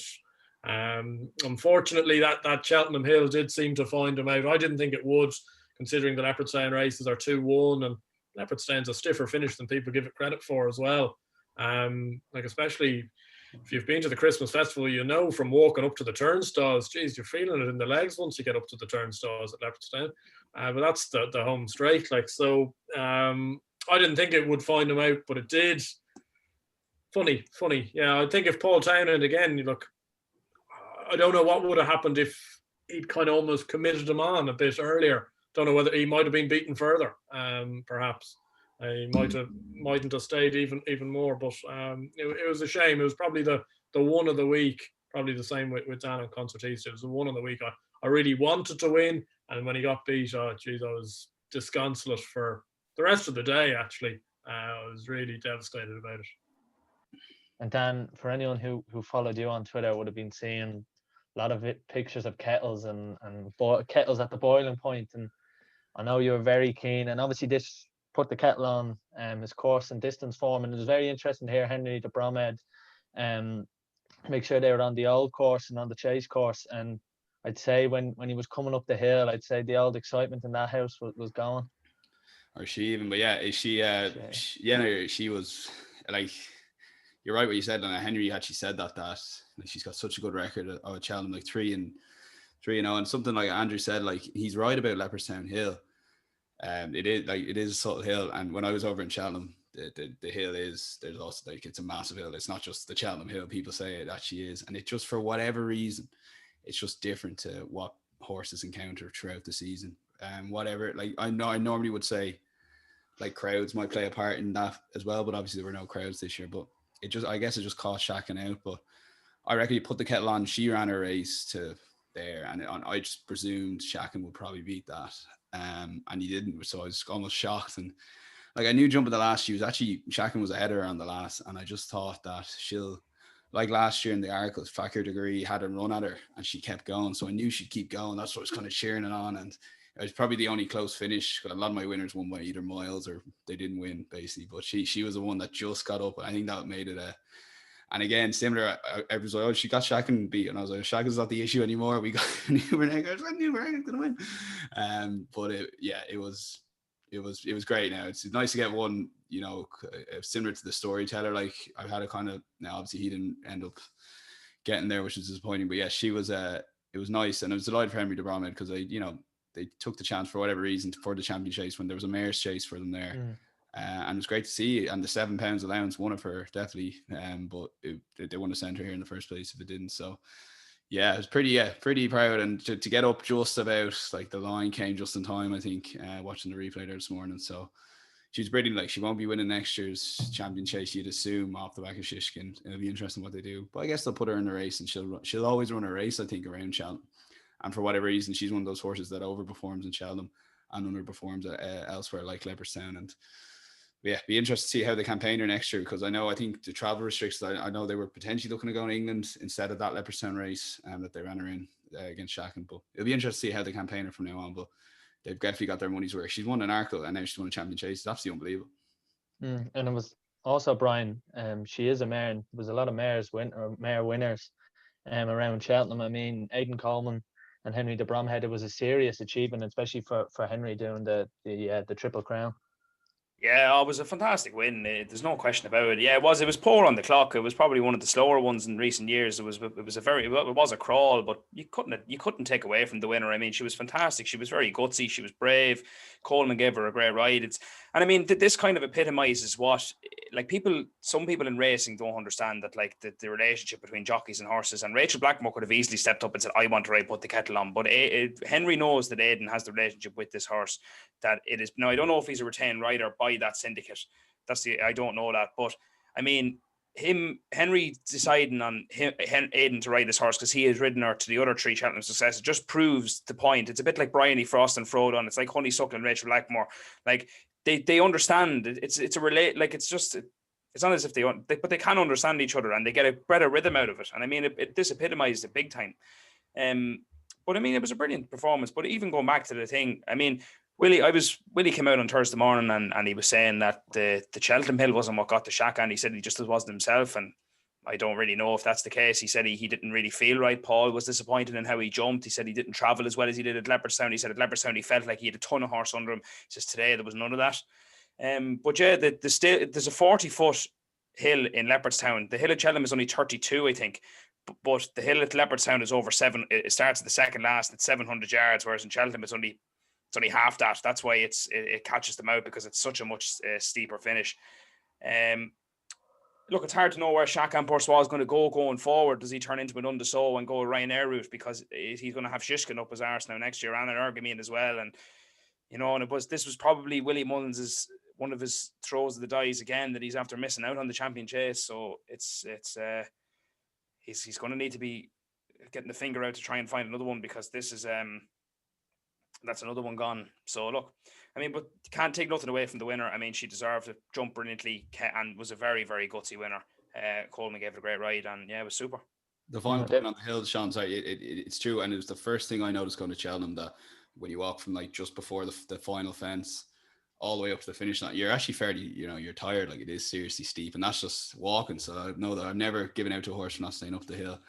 [SPEAKER 3] unfortunately, that Cheltenham Hill did seem to find him out. I didn't think it would, considering the Leopardstown races are 2-1, and Leopardstown's a stiffer finish than people give it credit for as well. Like, especially if you've been to the Christmas Festival, you know from walking up to the turnstiles, geez, you're feeling it in the legs once you get up to the turnstiles at Leopardstown. But that's the home straight. Like, so I didn't think it would find him out, but it did. Funny. Yeah, I think if Paul Townend, again, you look, I don't know what would have happened if he'd kind of almost committed him on a bit earlier. Don't know whether he might have been beaten further, perhaps. He mightn't have stayed even more, but it was a shame. It was probably the one of the week, probably the same with Dan and Concertista. It was the one of the week I really wanted to win, and when he got beat, I was disconsolate for the rest of the day, actually. I was really devastated about it.
[SPEAKER 1] And Dan, for anyone who followed you on Twitter, would have been seeing a lot of pictures of kettles and kettles at the boiling point, and I know you were very keen. And obviously, this Put the Kettle On his course and distance form, and it was very interesting to hear Henry de Bromhead make sure they were on the old course and on the chase course. And I'd say when he was coming up the hill, I'd say the old excitement in that house was gone.
[SPEAKER 2] Or she even, but yeah, she was like. You're right what you said, and Henry actually said that like, she's got such a good record at Cheltenham, like 3-0, and something like Andrew said, like, he's right about Leopardstown Hill. It is a subtle hill, and when I was over in Cheltenham, the hill there's also, like, it's a massive hill. It's not just the Cheltenham Hill. People say it actually is, and it just, for whatever reason, it's just different to what horses encounter throughout the season. Whatever, like, I normally would say, like, crowds might play a part in that as well, but obviously there were no crowds this year, but I guess it just caught Shakan out. But I reckon you Put the Kettle On, she ran a race to there, and I just presumed Shakan would probably beat that, and he didn't, so I was almost shocked. And like, I knew jumping the last, Shakan was ahead of her on the last, and I just thought that she'll, like last year in the Arcos, Fakir Degree had a run at her and she kept going, so I knew she'd keep going. That's what I was kind of cheering it on, and it was probably the only close finish. A lot of my winners won by either miles or they didn't win, basically. But she was the one that just got up. I think that made it a. And again, similar. I was like, oh, she got Shakan beat, and I was like, Shakan's not the issue anymore. We got Newbern. I knew Newbern's gonna win. But it was great. Now it's nice to get one, similar to the storyteller. Like, I've had a kind of, now obviously he didn't end up getting there, which is disappointing. But yeah, she was. It was nice, and I was delighted for Henry de Bromhead, because they took the chance for whatever reason for the champion chase when there was a mare's chase for them there. And it was great to see. And the £7 allowance won it for her, definitely. But they wouldn't have sent her here in the first place if it didn't. So yeah, it was pretty proud. And to get up just about, like, the line came just in time, I think, watching the replay there this morning. So she's brilliant. Like, she won't be winning next year's champion chase, you'd assume, off the back of Shishkin. It'll be interesting what they do. But I guess they'll put her in the race, and she'll always run a race, I think, around Cheltenham. And for whatever reason, she's one of those horses that overperforms in Cheltenham and underperforms elsewhere, like Leopardstown. And yeah, be interested to see how they campaign her next year, because I think the travel restrictions, I know they were potentially looking to go to England instead of that Leopardstown race that they ran her in against Shacken. But it'll be interesting to see how they campaign her from now on. But they've definitely got their money's worth. She's won an Arkle and now she's won a champion chase. It's absolutely unbelievable.
[SPEAKER 1] And it was also, Brian, she is a mare, and there was a lot of mare winners around Cheltenham. I mean, Aidan Coleman and Henry de Bromhead, it was a serious achievement, especially for Henry doing the Triple Crown.
[SPEAKER 4] Yeah, it was a fantastic win. There's no question about it. Yeah, it was poor on the clock. It was probably one of the slower ones in recent years. It was a crawl, but you couldn't take away from the winner. I mean, she was fantastic. She was very gutsy. She was brave. Coleman gave her a great ride. This kind of epitomizes what, like, some people in racing don't understand, that, like, the relationship between jockeys and horses. And Rachel Blackmore could have easily stepped up and said, "I want to ride, put the kettle on." But Henry knows that Aidan has the relationship with this horse, that it is. Now, I don't know if he's a retained rider by that syndicate. I don't know that. But I mean, Henry deciding on Aidan to ride this horse because he has ridden her to the other three Cheltenham successes just proves the point. It's a bit like Bryony Frost and Frodon. It's like Honeysuckle and Rachel Blackmore. Like, they understand. It's not as if but they can understand each other, and they get a better rhythm out of it. And I mean, this epitomized it big time. But I mean, it was a brilliant performance. But even going back to the thing, I mean, Willie came out on Thursday morning and he was saying that the Cheltenham Hill wasn't what got the shack, and he said he just wasn't himself. And I don't really know if that's the case. He said he didn't really feel right. Paul was disappointed in how he jumped. He said he didn't travel as well as he did at Leopardstown. He said at Leopardstown he felt like he had a ton of horse under him. He says today there was none of that. But yeah, there's a 40-foot hill in Leopardstown. The hill at Cheltenham is only 32, I think. But the hill at Leopardstown is over 7. It starts at the second last at 700 yards, whereas in Cheltenham it's only half that. That's why it catches them out, because it's such a much steeper finish. Look, it's hard to know where Shakan Boursois is going to go going forward. Does he turn into an Undeso and go a Ryanair route, because he's going to have Shishkin up his arse now next year, and an Ergamine as well. And this was probably Willie Mullins' one of his throws of the dice again, that he's after missing out on the champion chase. So he's going to need to be getting the finger out to try and find another one, because this is that's another one gone. So look, I mean, but can't take nothing away from the winner. I mean, she deserved to jump brilliantly and was a very, very gutsy winner. Coleman gave it a great ride, and yeah, it was super.
[SPEAKER 2] The final point on the hill, Sean, sorry, it's true, and it was the first thing I noticed going to Cheltenham, that when you walk from, like, just before the final fence all the way up to the finish line, you're actually fairly, you're tired. Like, it is seriously steep, and that's just walking. So I know that I've never given out to a horse for not staying up the hill.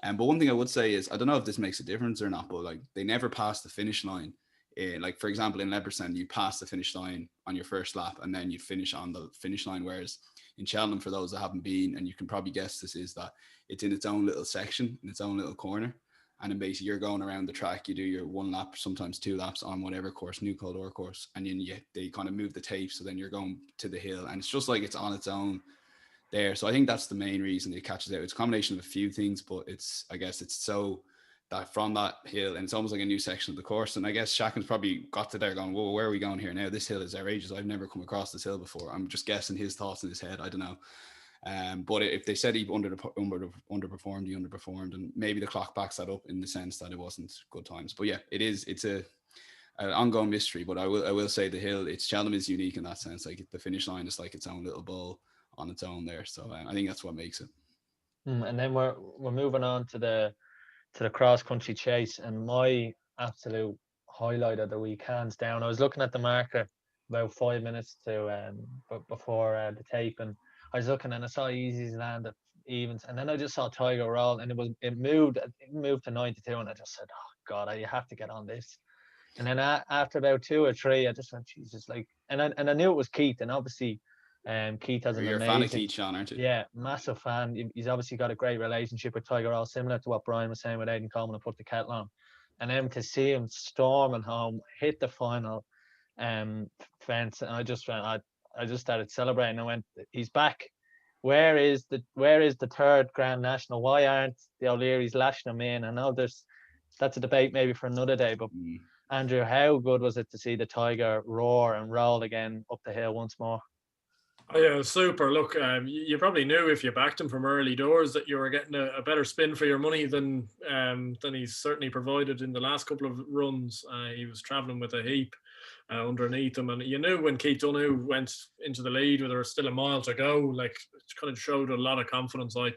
[SPEAKER 2] But one thing I would say is, I don't know if this makes a difference or not, but, like, they never pass the finish line. Like, for example, in Leopardstown, you pass the finish line on your first lap and then you finish on the finish line. Whereas in Cheltenham, for those that haven't been, and you can probably guess this, is that it's in its own little section, in its own little corner. And then basically you're going around the track, you do your 1 lap, sometimes 2 laps on whatever course, New Cold or course. And then they kind of move the tape. So then you're going to the hill, and it's just like it's on its own there. So I think that's the main reason it catches out. It's a combination of a few things, but I guess it's so that from that hill, and it's almost like a new section of the course. And I guess Shakin's probably got to there going, whoa, where are we going here now? This hill is outrageous. I've never come across this hill before. I'm just guessing his thoughts in his head. I don't know. But if they said he underperformed, he underperformed, and maybe the clock backs that up in the sense that it wasn't good times. But yeah, it's an ongoing mystery. But I will say the hill, Cheltenham is unique in that sense. Like, the finish line is like its own little ball on its own there. So I think that's what makes it.
[SPEAKER 1] And then we're moving on to the cross country chase, and my absolute highlight of the week, hands down. I was looking at the marker about 5 minutes before the tape, and I was looking and I saw Easy's land at evens, and then I just saw Tiger Roll, and it moved to 92, and I just said, oh God, you have to get on this. And then after about 2 or 3, I just went, Jesus, like, and I knew it was Keith, and obviously Keith has
[SPEAKER 2] You're a fan of Keith, Sean, aren't you?
[SPEAKER 1] Yeah, massive fan. He's obviously got a great relationship with Tiger Roll, similar to what Brian was saying with Aidan Coleman and put the kettle on. and then to see him storming home, hit the final fence, and I just started celebrating. I went, he's back. Where is the third Grand National? Why aren't the O'Learys lashing him in? I know that's a debate maybe for another day, but Andrew, how good was it to see the Tiger roar and roll again up the hill once more?
[SPEAKER 3] Oh, yeah, super. Look, you probably knew if you backed him from early doors that you were getting a better spin for your money than he's certainly provided in the last couple of runs. He was travelling with a heap underneath him, and you knew when Keith Donoghue went into the lead, where there was still a mile to go, like it kind of showed a lot of confidence. I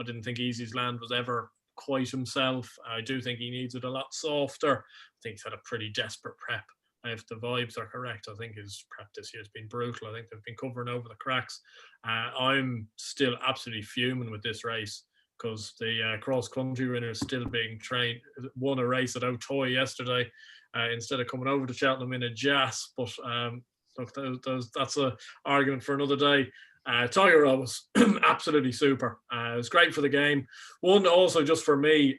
[SPEAKER 3] didn't think Easy's Land was ever quite himself. I do think he needs it a lot softer. I think he's had a pretty desperate prep. If the vibes are correct, I think his prep this year has been brutal. I think they've been covering over the cracks. I'm still absolutely fuming with this race because the cross-country winner is still being trained. Won a race at O'Toy yesterday instead of coming over to Cheltenham in a Jazz. But look, that's an argument for another day. Tiger Roll was absolutely super. It was great for the game. One also just for me,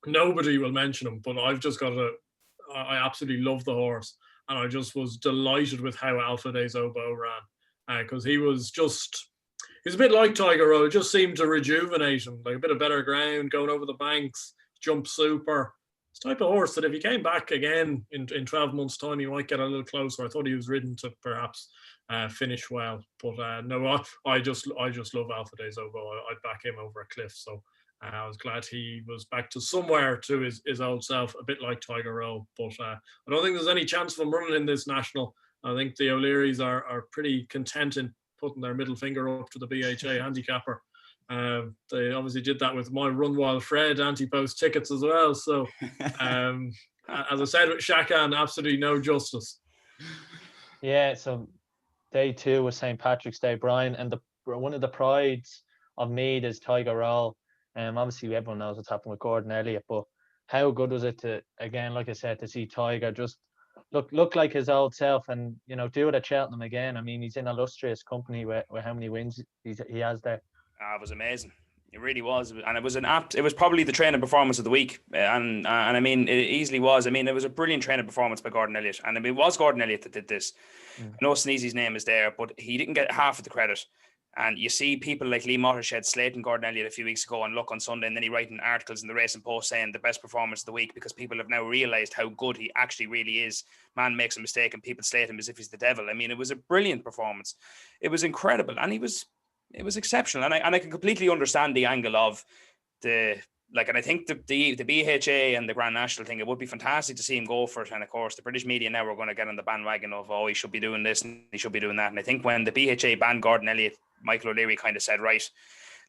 [SPEAKER 3] nobody will mention him, but I've just got to... I absolutely love the horse, and I just was delighted with how Alpha Days Oboe ran, because he's a bit like Tiger Road. It just seemed to rejuvenate him, like a bit of better ground, going over the banks, jump super. It's the type of horse that if he came back again in 12 months' time, he might get a little closer. I thought he was ridden to perhaps finish well, but no, I just love Alpha Days Oboe. I'd back him over a cliff. So. I was glad he was back to somewhere to his old self, a bit like Tiger Rowe. But I don't think there's any chance of him running in this national. I think the O'Learys are pretty content in putting their middle finger up to the BHA handicapper. They obviously did that with my Run Wild Fred anti-post tickets as well. So, as I said with Shakan, absolutely no justice.
[SPEAKER 1] Yeah, so day 2 was St. Patrick's Day, Brian, and one of the prides of Meath is Tiger Roll. Obviously everyone knows what's happened with Gordon Elliott, but how good was it to, again, like I said, to see Tiger just look like his old self, and do it at Cheltenham again. I mean, he's in illustrious company with how many wins he has there.
[SPEAKER 4] It was amazing. It really was, and it was it was probably the training performance of the week, and I mean, it easily was. I mean, it was a brilliant training performance by Gordon Elliott, and I mean, it was Gordon Elliott that did this. I know Sneezy's name is there, but he didn't get half of the credit. And you see people like Lee Mottershed slating Gordon Elliott a few weeks ago and look on Sunday, and then he writing articles in the Racing Post saying the best performance of the week, because people have now realised how good he actually really is. Man makes a mistake and people slate him as if he's the devil. I mean, it was a brilliant performance. It was incredible, and it was exceptional. And I can completely understand the angle of and I think the BHA and the Grand National thing, it would be fantastic to see him go for it. And of course, the British media now are going to get on the bandwagon of, he should be doing this and he should be doing that. And I think when the BHA banned Gordon Elliott, Michael O'Leary kind of said, right,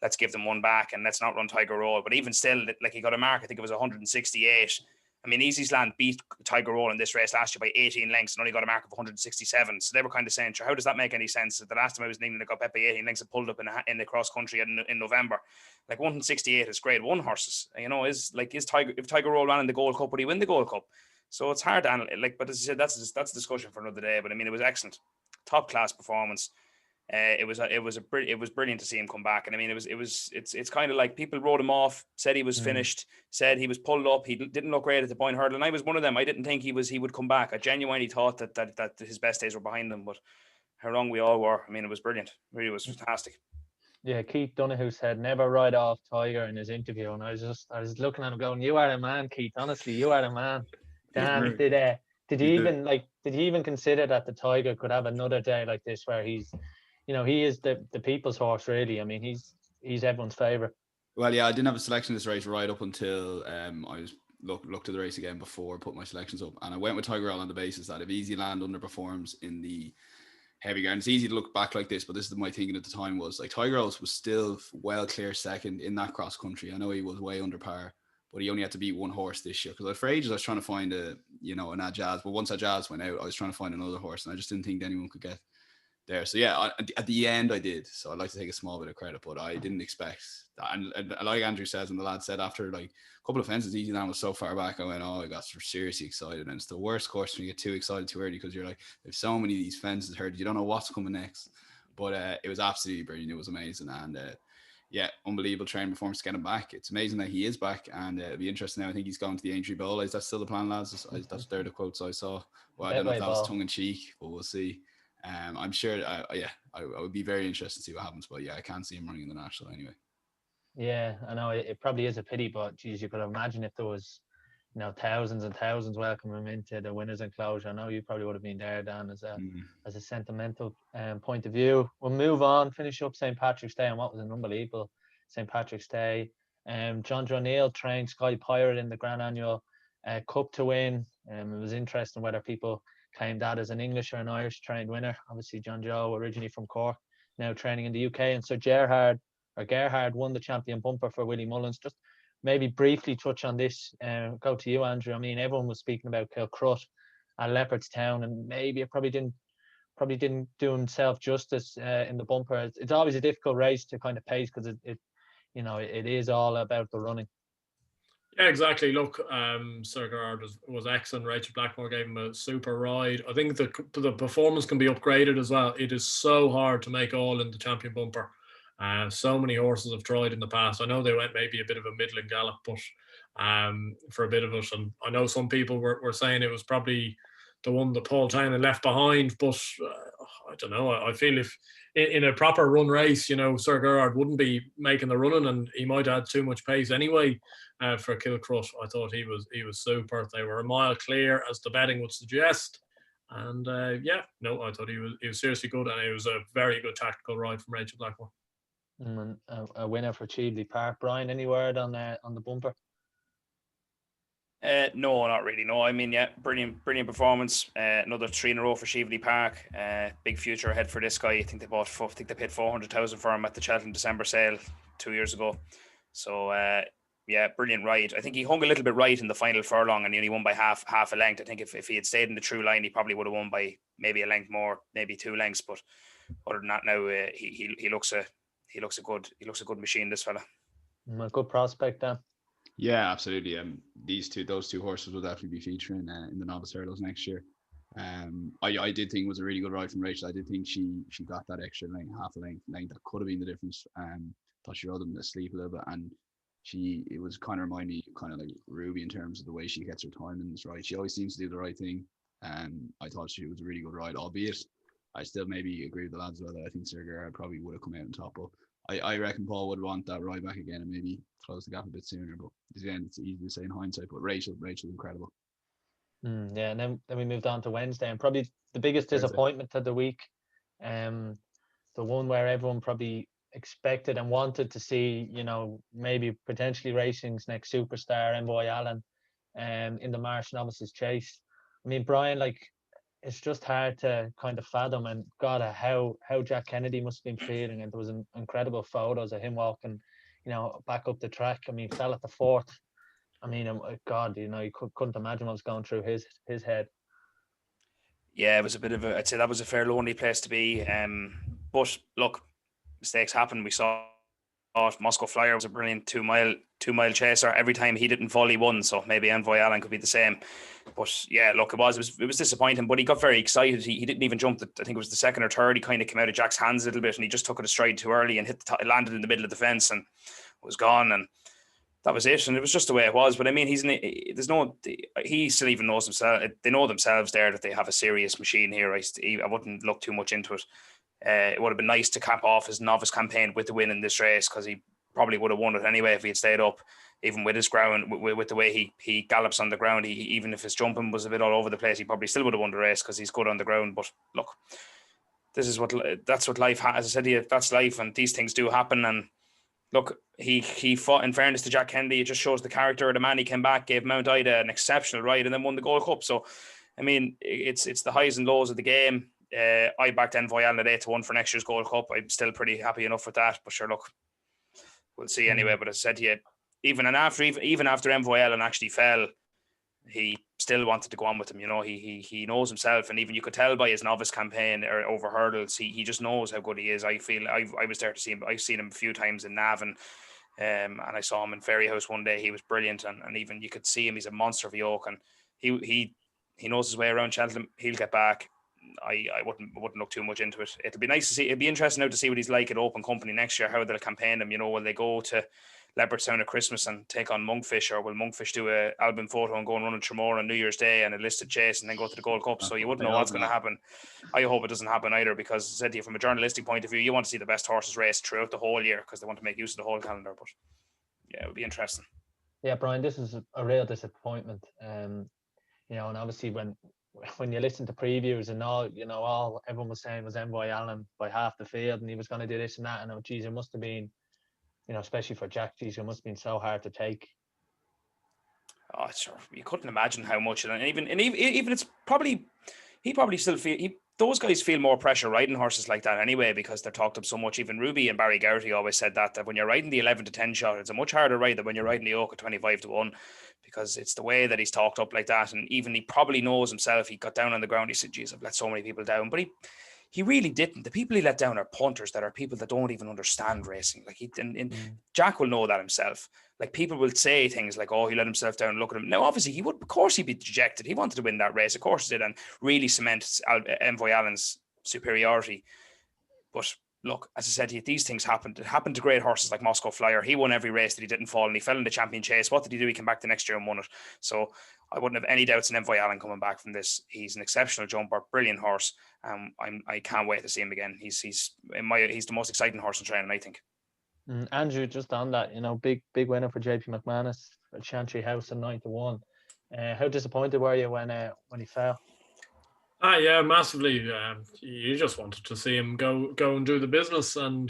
[SPEAKER 4] let's give them one back and let's not run Tiger Roll. But even still, like, he got a mark, I think it was 168. I mean, Easy's Land beat Tiger Roll in this race last year by 18 lengths and only got a mark of 167. So they were kind of saying, sure, how does that make any sense? The last time I was in England, I got bet by 18 lengths and pulled up in the cross country in November. Like, 168 is grade 1 horses. If Tiger Roll ran in the Gold Cup, would he win the Gold Cup? So it's hard to analyze. But as I said, that's a discussion for another day. But I mean, it was excellent, top class performance. It was brilliant to see him come back. And I mean, it's kind of like people wrote him off, said he was finished, said he was pulled up, he didn't look great at the point hurdle, and I was one of them. I didn't think he would come back. I genuinely thought that his best days were behind him, but how wrong we all were. I mean, it was brilliant. It really was fantastic.
[SPEAKER 1] Yeah, Keith Donoghue said never ride off Tiger in his interview, and I was looking at him going, "You are a man, Keith. Honestly, you are a man." Dan, did you even consider that the Tiger could have another day like this where he's, he is the people's horse, really. I mean, he's everyone's favourite.
[SPEAKER 2] Well, yeah, I didn't have a selection of this race right up until I was looked at the race again before I put my selections up, and I went with Tiger Roll on the basis that if Easy Land underperforms in the heavy ground, it's easy to look back like this, but this is my thinking at the time, was like Tiger Roll was still well clear second in that cross country. I know he was way under par, but he only had to beat one horse this year, because for ages I was trying to find an Ajaz, but once Ajaz went out, I was trying to find another horse, and I just didn't think anyone could get there. So yeah, at the end I did. So I'd like to take a small bit of credit, but I didn't expect that. And like Andrew says, and the lad said, after like a couple of fences, Easy Land was so far back, I went, I got seriously excited. And it's the worst course when you get too excited too early, because you're like, there's so many of these fences heard, you don't know what's coming next. But it was absolutely brilliant. It was amazing. And yeah, unbelievable training performance to get him back. It's amazing that he is back, and it'll be interesting now. I think he's going to the Aintree Bowl. Is that still the plan, lads? That's there the quotes I saw. Well, I don't know if that was tongue in cheek, but we'll see. I'm sure. I would be very interested to see what happens. But yeah, I can't see him running in the national anyway.
[SPEAKER 1] Yeah, I know it probably is a pity, but geez, you could imagine if there was, thousands and thousands welcoming him into the winners' enclosure. I know you probably would have been there, Dan, as a sentimental point of view. We'll move on, finish up St. Patrick's Day, and what was an unbelievable St. Patrick's Day. John O'Neill trained Sky Pirate in the Grand Annual Cup to win. It was interesting whether people claim that as an English or an Irish trained winner. Obviously, John Joe, originally from Cork, now training in the UK, and so Gerhard won the champion bumper for Willie Mullins. Just maybe briefly touch on this. Go to you, Andrew. I mean, everyone was speaking about Kilcrut at Leopardstown, and maybe it probably didn't do himself justice in the bumper. It's always a difficult race to kind of pace because it is all about the running.
[SPEAKER 3] Yeah, exactly. Look, Sir Gerard was excellent. Rachel Blackmore gave him a super ride. I think the performance can be upgraded as well. It is so hard to make all in the champion bumper. So many horses have tried in the past. I know they went maybe a bit of a middling gallop, but for a bit of it. And I know some people were saying it was probably the one that Paul Townend left behind, but I don't know. I feel if in a proper run race, Sir Gerard wouldn't be making the running, and he might add too much pace anyway. For Kilcrut, I thought he was super. They were a mile clear, as the betting would suggest. And I thought he was seriously good, and it was a very good tactical ride from Rachel Blackmore.
[SPEAKER 1] And a winner for Cheveley Park. Brian, any word on the bumper?
[SPEAKER 4] No, not really. No, I mean, yeah, brilliant performance. Another 3 in a row for Cheveley Park. Big future ahead for this guy. I think they paid 400,000 for him at the Cheltenham December sale 2 years ago. So yeah, brilliant ride. I think he hung a little bit right in the final furlong, and he only won by half a length. I think if he had stayed in the true line, he probably would have won by maybe a length more, maybe 2 lengths. But other than that, now he looks a good machine, this fella.
[SPEAKER 1] A good prospect, Dan.
[SPEAKER 2] Yeah, absolutely. Those two horses will definitely be featuring in the novice hurdles next year. I did think it was a really good ride from Rachel. I did think she got that extra length, half a length that could have been the difference. Thought she rode them to sleep a little bit, and it was kind of remind me kind of like Ruby in terms of the way she gets her timings right. She always seems to do the right thing, and I thought she was a really good ride, albeit I still maybe agree with the lads as well that I think Sir Gerard probably would have come out on top. But I reckon Paul would want that ride back again and maybe close the gap a bit sooner. But again, it's easy to say in hindsight. But Rachel's incredible.
[SPEAKER 1] Yeah, and then we moved on to Wednesday, and probably the biggest disappointment of the week, the one where everyone probably expected and wanted to see, maybe potentially racing's next superstar, Envoy Allen, in the Marsh Novices Chase. I mean, Brian, it's just hard to kind of fathom, and God, how Jack Kennedy must have been feeling. And there was incredible photos of him walking, back up the track. I mean, fell at the 4th. I mean, God, you couldn't imagine what was going through his head.
[SPEAKER 4] Yeah, it was a bit of I'd say that was a fair lonely place to be. But look, mistakes happen. We saw Moscow Flyer was a brilliant 2 mile chaser. Every time he didn't fall, he won. So maybe Envoy Allen could be the same. But yeah, look, it was disappointing. But he got very excited. He didn't even jump. I think it was the 2nd or 3rd. He kind of came out of Jack's hands a little bit, and he just took it a stride too early and landed in the middle of the fence and was gone. And that was it. And it was just the way it was. But I mean, he still even knows himself. They know themselves there that they have a serious machine here. I wouldn't look too much into it. It would have been nice to cap off his novice campaign with the win in this race, because he probably would have won it anyway if he had stayed up, even with his ground, with the way he gallops on the ground. Even if his jumping was a bit all over the place, he probably still would have won the race because he's good on the ground. But look, that's what life has. As I said to you, that's life, and these things do happen. And look, he fought, in fairness to Jack Kennedy, it just shows the character of the man. He came back, gave Mount Ida an exceptional ride, and then won the Gold Cup. So, I mean, it's the highs and lows of the game. I backed Envoy Allen at 8-1 for next year's Gold Cup. I'm still pretty happy enough with that. But sure, look, we'll see anyway. But as I said to you, even after Envoy Allen actually fell, he still wanted to go on with him. He knows himself, and even you could tell by his novice campaign or over hurdles, he just knows how good he is. I feel I was there to see him. I've seen him a few times in Navan, and I saw him in Ferryhouse one day. He was brilliant, and even you could see him. He's a monster of a yoke, and he knows his way around Cheltenham. He'll get back. I wouldn't look too much into it. It'll be nice to see. It'd be interesting now to see what he's like at Open Company next year. How they'll campaign him. Will they go to Leopardstown at Christmas and take on Monkfish, or will Monkfish do a album photo and go and run a Tremor on New Year's Day and a listed chase and then go to the Gold Cup? So you wouldn't know what's going to happen. I hope it doesn't happen either, because I said to you, from a journalistic point of view, you want to see the best horses race throughout the whole year because they want to make use of the whole calendar. But yeah, it would be interesting.
[SPEAKER 1] Yeah, Brian, this is a real disappointment. And obviously when you listen to previews and all everyone was saying was Envoy Allen by half the field, and he was going to do this and that, and geez, it must have been, especially for Jack, geez, it must have been so hard to take.
[SPEAKER 4] Oh, sure. You couldn't imagine how much, and even it's probably, he probably still those guys feel more pressure riding horses like that anyway, because they're talked up so much. Even Ruby and Barry Garrity always said that when you're riding the 11 to 10 shot, it's a much harder ride than when you're riding the Oak at 25 to 1, because it's the way that he's talked up like that. And even he probably knows himself, he got down on the ground, he said, geez, I've let so many people down, but he really didn't. The people he let down are punters that are people that don't even understand racing. Like Jack will know that himself. Like, people will say things like, oh, he let himself down, look at him. Now, obviously, of course he'd be dejected. He wanted to win that race. Of course he did, and really cement Envoy Allen's superiority. But look, as I said to you, these things happened. It happened to great horses like Moscow Flyer. He won every race that he didn't fall, and he fell in the champion chase. What did he do? He came back the next year and won it. So I wouldn't have any doubts in Envoy Allen coming back from this. He's an exceptional jumper, brilliant horse. I can't wait to see him again. He's the most exciting horse in training, I think.
[SPEAKER 1] Andrew, just on that, big winner for JP McManus at Chantry House in 9 to 1. How disappointed were you when he fell?
[SPEAKER 3] Yeah, massively. You just wanted to see him go and do the business, and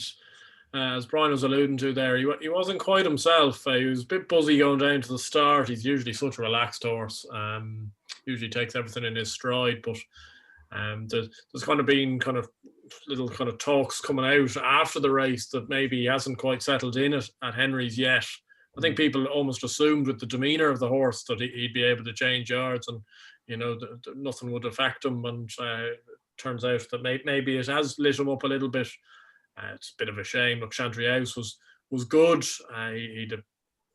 [SPEAKER 3] as Brian was alluding to there, he wasn't quite himself. He was a bit buzzy going down to the start. He's usually such a relaxed horse. Usually takes everything in his stride, but there's kind of been little talks coming out after the race that maybe he hasn't quite settled in it at Henry's yet. I think people almost assumed with the demeanour of the horse that he'd be able to change yards and nothing would affect him, and turns out that maybe it has lit him up a little bit. It's a bit of a shame. Look, Chantry House was good. He'd have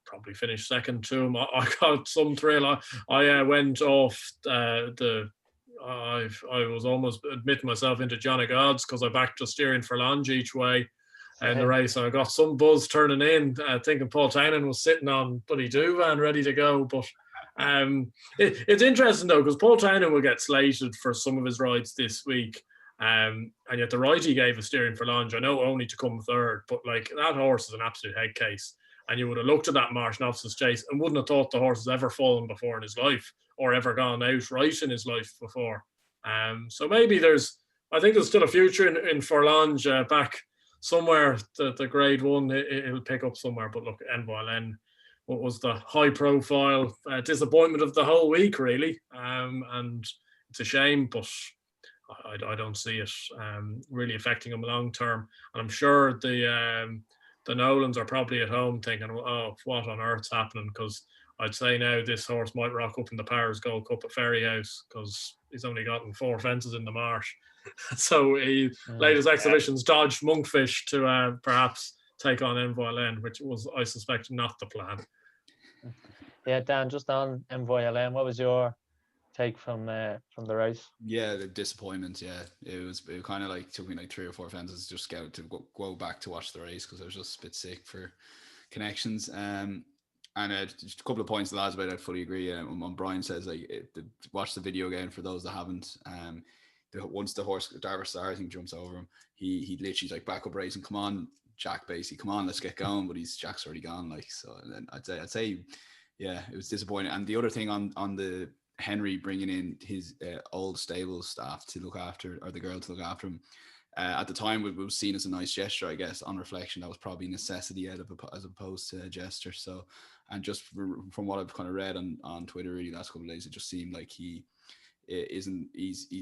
[SPEAKER 3] probably finished second to him. I got some thrill. I went off I was almost admitting myself into John of Gods because I backed a steering for Lange each way in the race, and I got some buzz turning in, thinking Paul Townend was sitting on Buddy Duvan ready to go. But it's interesting though, because Paul Townend will get slated for some of his rides this week, and yet the ride he gave a steering for Lange, I know only to come third, but like, that horse is an absolute head case. And you would have looked at that Marsh Novices chase and wouldn't have thought the horse has ever fallen before in his life, or ever gone out right in his life before. So maybe I think there's still a future in Forlange back somewhere. The grade one, it'll pick up somewhere. But look, Envoy, what was the high profile disappointment of the whole week, really? And it's a shame, but I don't see it really affecting him long term. And I'm sure the Nolans are probably at home thinking, oh, what on earth's happening? Because I'd say now this horse might rock up in the Powers Gold Cup at Ferryhouse, because he's only gotten 4 fences in the Marsh. So he latest exhibitions dodged Monkfish to perhaps take on Envoy Len, which was, I suspect, not the plan.
[SPEAKER 1] Yeah, Dan, just on Envoy Len, what was your take from the race?
[SPEAKER 2] Yeah, the disappointment. Yeah, it kind of like took me like 3 or 4 fences just to go back to watch the race, because I was just a bit sick for connections. And just a couple of points the lads about, I fully agree. When Brian says watch the video again for those that haven't. Once the horse Darver Star, I think, jumps over him, he literally's like, back up racing, come on Jack, basically, come on, let's get going. But Jack's already gone, like. So then I'd say yeah, it was disappointing. And the other thing on the Henry bringing in his old stable staff to look after, or the girl to look after him, at the time it was seen as a nice gesture. I guess on reflection, that was probably necessity as opposed to a gesture. So, and just from what I've kind of read on Twitter really last couple of days, it just seemed like he's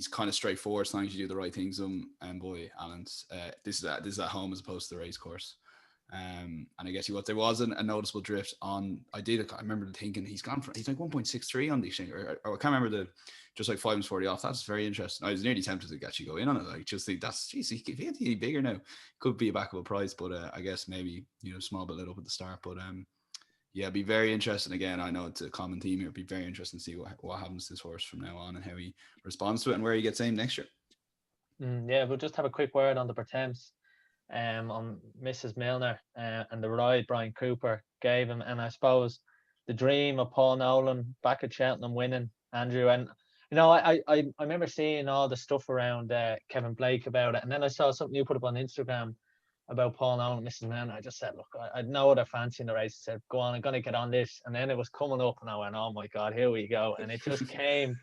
[SPEAKER 2] kind of straightforward as long as you do the right things. And boy, Alan's this is at home as opposed to the race course. And I guess there was a noticeable drift on. I remember thinking he's like 1.63 on these things, or I can't remember just like 5 minutes 40 off. That's very interesting. I was nearly tempted to actually go in on it. Like, just think if he had any bigger now, could be a backable price. But I guess maybe small bit lit up at the start. But yeah, it'd be very interesting. Again, I know it's a common theme here. It'd be very interesting to see what happens to this horse from now on and how he responds to it and where he gets aimed next year.
[SPEAKER 1] Yeah, we'll just have a quick word on the Pertemps, on Mrs. Milner, and the ride Brian Cooper gave him. And I suppose the dream of Paul Nolan back at Cheltenham winning, Andrew. And, I remember seeing all the stuff around Kevin Blake about it. And then I saw something you put up on Instagram about Paul Nolan and Mrs. Milner. I just said, look, I had no other fancy in the race. I said, go on, I'm going to get on this. And then it was coming up and I went, oh my God, here we go. And it just came